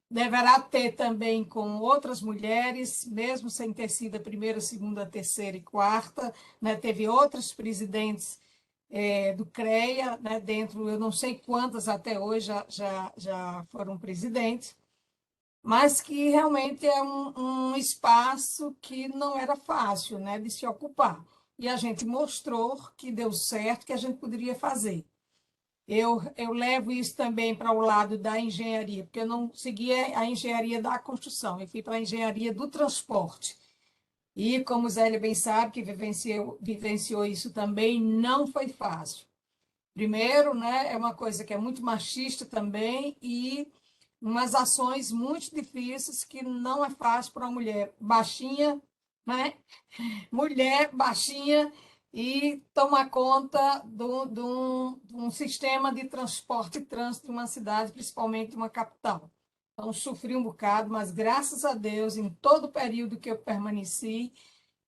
deverá ter também com outras mulheres, mesmo sem ter sido a primeira, segunda, terceira e quarta, né? Teve outros presidentes do CREA, né? Dentro, eu não sei quantas até hoje já foram presidentes, mas que realmente é um espaço que não era fácil, né, de se ocupar. E a gente mostrou que deu certo, que a gente poderia fazer. Eu levo isso também para o lado da engenharia, porque eu não seguia a engenharia da construção, eu fui para a engenharia do transporte. E, como Zélia bem sabe, que vivenciou isso também, não foi fácil. Primeiro, né, é uma coisa que é muito machista também e umas ações muito difíceis que não é fácil para uma mulher baixinha, né? Mulher baixinha e tomar conta de um sistema de transporte e trânsito de uma cidade, principalmente uma capital. Então, sofri um bocado, mas graças a Deus, em todo o período que eu permaneci,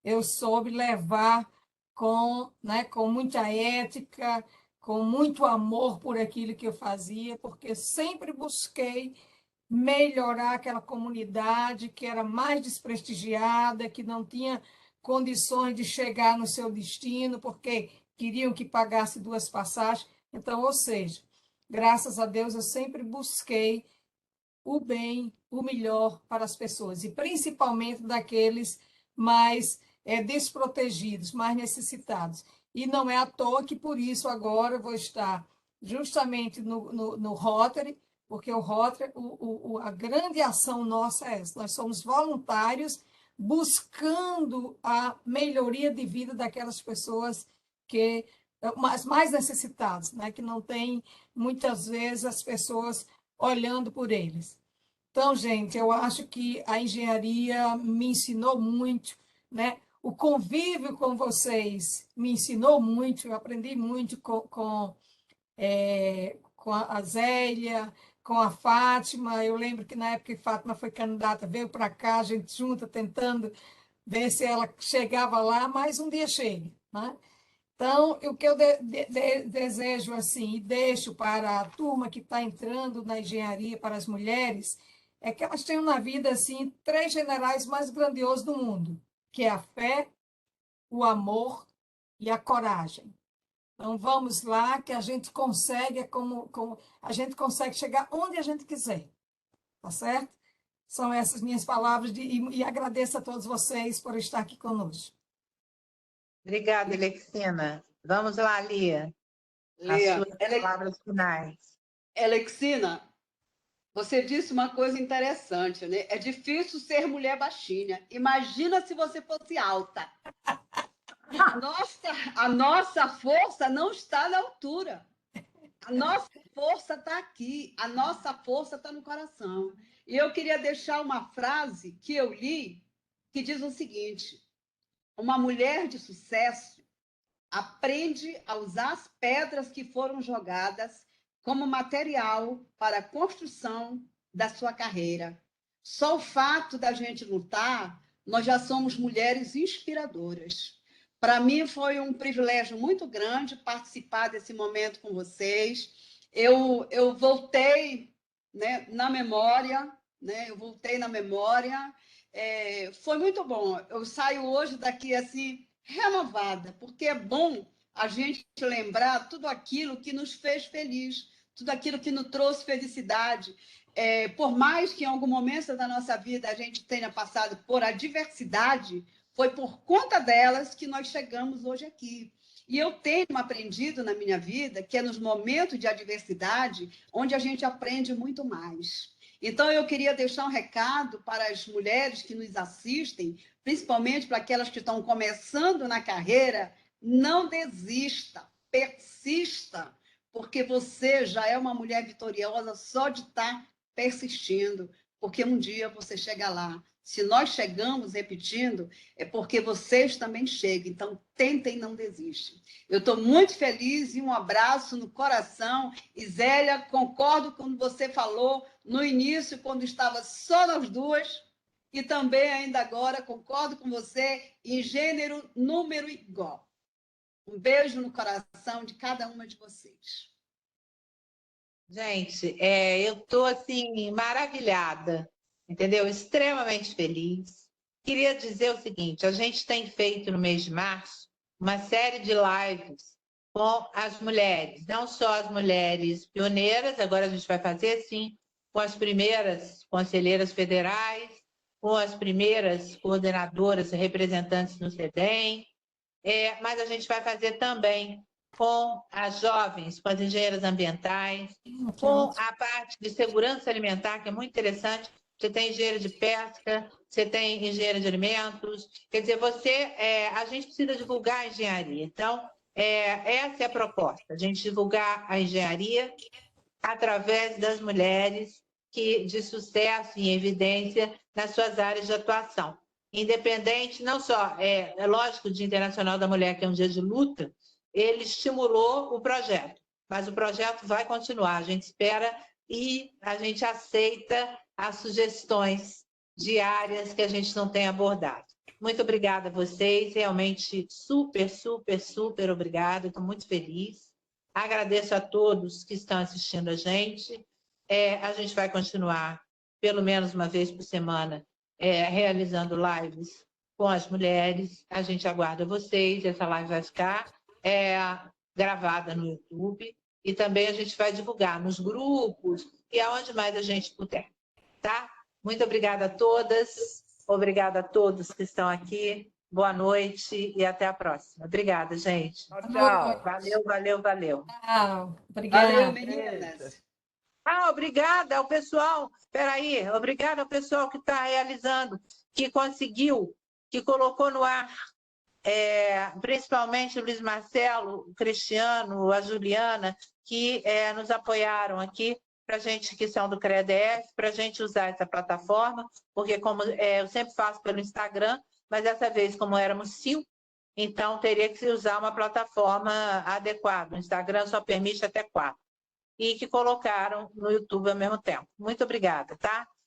eu soube levar com muita ética, com muito amor por aquilo que eu fazia, porque sempre busquei melhorar aquela comunidade que era mais desprestigiada, que não tinha condições de chegar no seu destino, porque queriam que pagasse 2 passagens. Então, ou seja, graças a Deus, eu sempre busquei o bem, o melhor para as pessoas, e principalmente daqueles mais desprotegidos, mais necessitados. E não é à toa que, por isso, agora eu vou estar justamente no Rotary, porque o Rotary, a grande ação nossa é essa, nós somos voluntários buscando a melhoria de vida daquelas pessoas que as mais necessitadas, né? Que não tem, muitas vezes, as pessoas olhando por eles. Então, gente, eu acho que a engenharia me ensinou muito, né? O convívio com vocês me ensinou muito, eu aprendi muito com a Zélia, com a Fátima. Eu lembro que na época que Fátima foi candidata, veio para cá, a gente junta, tentando ver se ela chegava lá, mas um dia chega, né? Então, o que eu desejo assim, e deixo para a turma que está entrando na engenharia, para as mulheres, é que elas tenham na vida assim 3 generais mais grandiosos do mundo, que é a fé, o amor e a coragem. Então, vamos lá, que a gente consegue, como a gente consegue chegar onde a gente quiser, tá certo? São essas minhas palavras, e agradeço a todos vocês por estar aqui conosco. Obrigada, Alexina. Vamos lá, Lia. As Lia, suas palavras finais. Alexina, você disse uma coisa interessante, né? É difícil ser mulher baixinha. Imagina se você fosse alta. A nossa força não está na altura. A nossa força está aqui. A nossa força está no coração. E eu queria deixar uma frase que eu li, que diz o seguinte: uma mulher de sucesso aprende a usar as pedras que foram jogadas como material para a construção da sua carreira. Só o fato da gente lutar, nós já somos mulheres inspiradoras. Para mim foi um privilégio muito grande participar desse momento com vocês. Eu voltei, né, na memória, né? Eu voltei na memória. Foi muito bom. Eu saio hoje daqui assim renovada, porque é bom a gente lembrar tudo aquilo que nos fez feliz, tudo aquilo que nos trouxe felicidade. Por mais que em algum momento da nossa vida a gente tenha passado por adversidade, foi por conta delas que nós chegamos hoje aqui. E eu tenho aprendido na minha vida que é nos momentos de adversidade onde a gente aprende muito mais. Então, eu queria deixar um recado para as mulheres que nos assistem, principalmente para aquelas que estão começando na carreira: não desista, persista, porque você já é uma mulher vitoriosa só de estar persistindo, porque um dia você chega lá. Se nós chegamos repetindo, é porque vocês também chegam. Então, tentem, não desistem. Eu estou muito feliz e um abraço no coração. E Zélia, concordo com o que você falou no início, quando estava só nós duas, e também ainda agora concordo com você em gênero, número igual. Um beijo no coração de cada uma de vocês. Gente, eu estou assim, maravilhada, entendeu? Extremamente feliz. Queria dizer o seguinte: a gente tem feito no mês de março uma série de lives com as mulheres, não só as mulheres pioneiras, agora a gente vai fazer sim, com as primeiras conselheiras federais, com as primeiras coordenadoras e representantes no CEDEM, mas a gente vai fazer também com as jovens, com as engenheiras ambientais, com a parte de segurança alimentar, que é muito interessante. Você tem engenheira de pesca, você tem engenheira de alimentos. Quer dizer, a gente precisa divulgar a engenharia. Então, essa é a proposta, a gente divulgar a engenharia através das mulheres de sucesso e evidência nas suas áreas de atuação. Independente, não só, é lógico, o Dia Internacional da Mulher, que é um dia de luta, ele estimulou o projeto, mas o projeto vai continuar, a gente espera e a gente aceita as sugestões de áreas que a gente não tem abordado. Muito obrigada a vocês, realmente super, super, super obrigada, estou muito feliz. Agradeço a todos que estão assistindo a gente vai continuar pelo menos uma vez por semana, realizando lives com as mulheres. A gente aguarda vocês. Essa live vai ficar gravada no YouTube e também a gente vai divulgar nos grupos e aonde mais a gente puder, tá? Muito obrigada a todas, obrigada a todos que estão aqui. Boa noite e até a próxima. Obrigada, gente. Tchau. Valeu, valeu, valeu. Tchau. Obrigada. Valeu, meninas. Obrigada ao pessoal. Espera aí, obrigada ao pessoal que está realizando, que conseguiu, que colocou no ar, principalmente o Luiz Marcelo, o Cristiano, a Juliana, que nos apoiaram aqui, para a gente que são do CREDF, para a gente usar essa plataforma, porque como eu sempre faço pelo Instagram, mas dessa vez, como éramos 5, então teria que se usar uma plataforma adequada. O Instagram só permite até 4. E que colocaram no YouTube ao mesmo tempo. Muito obrigada, tá?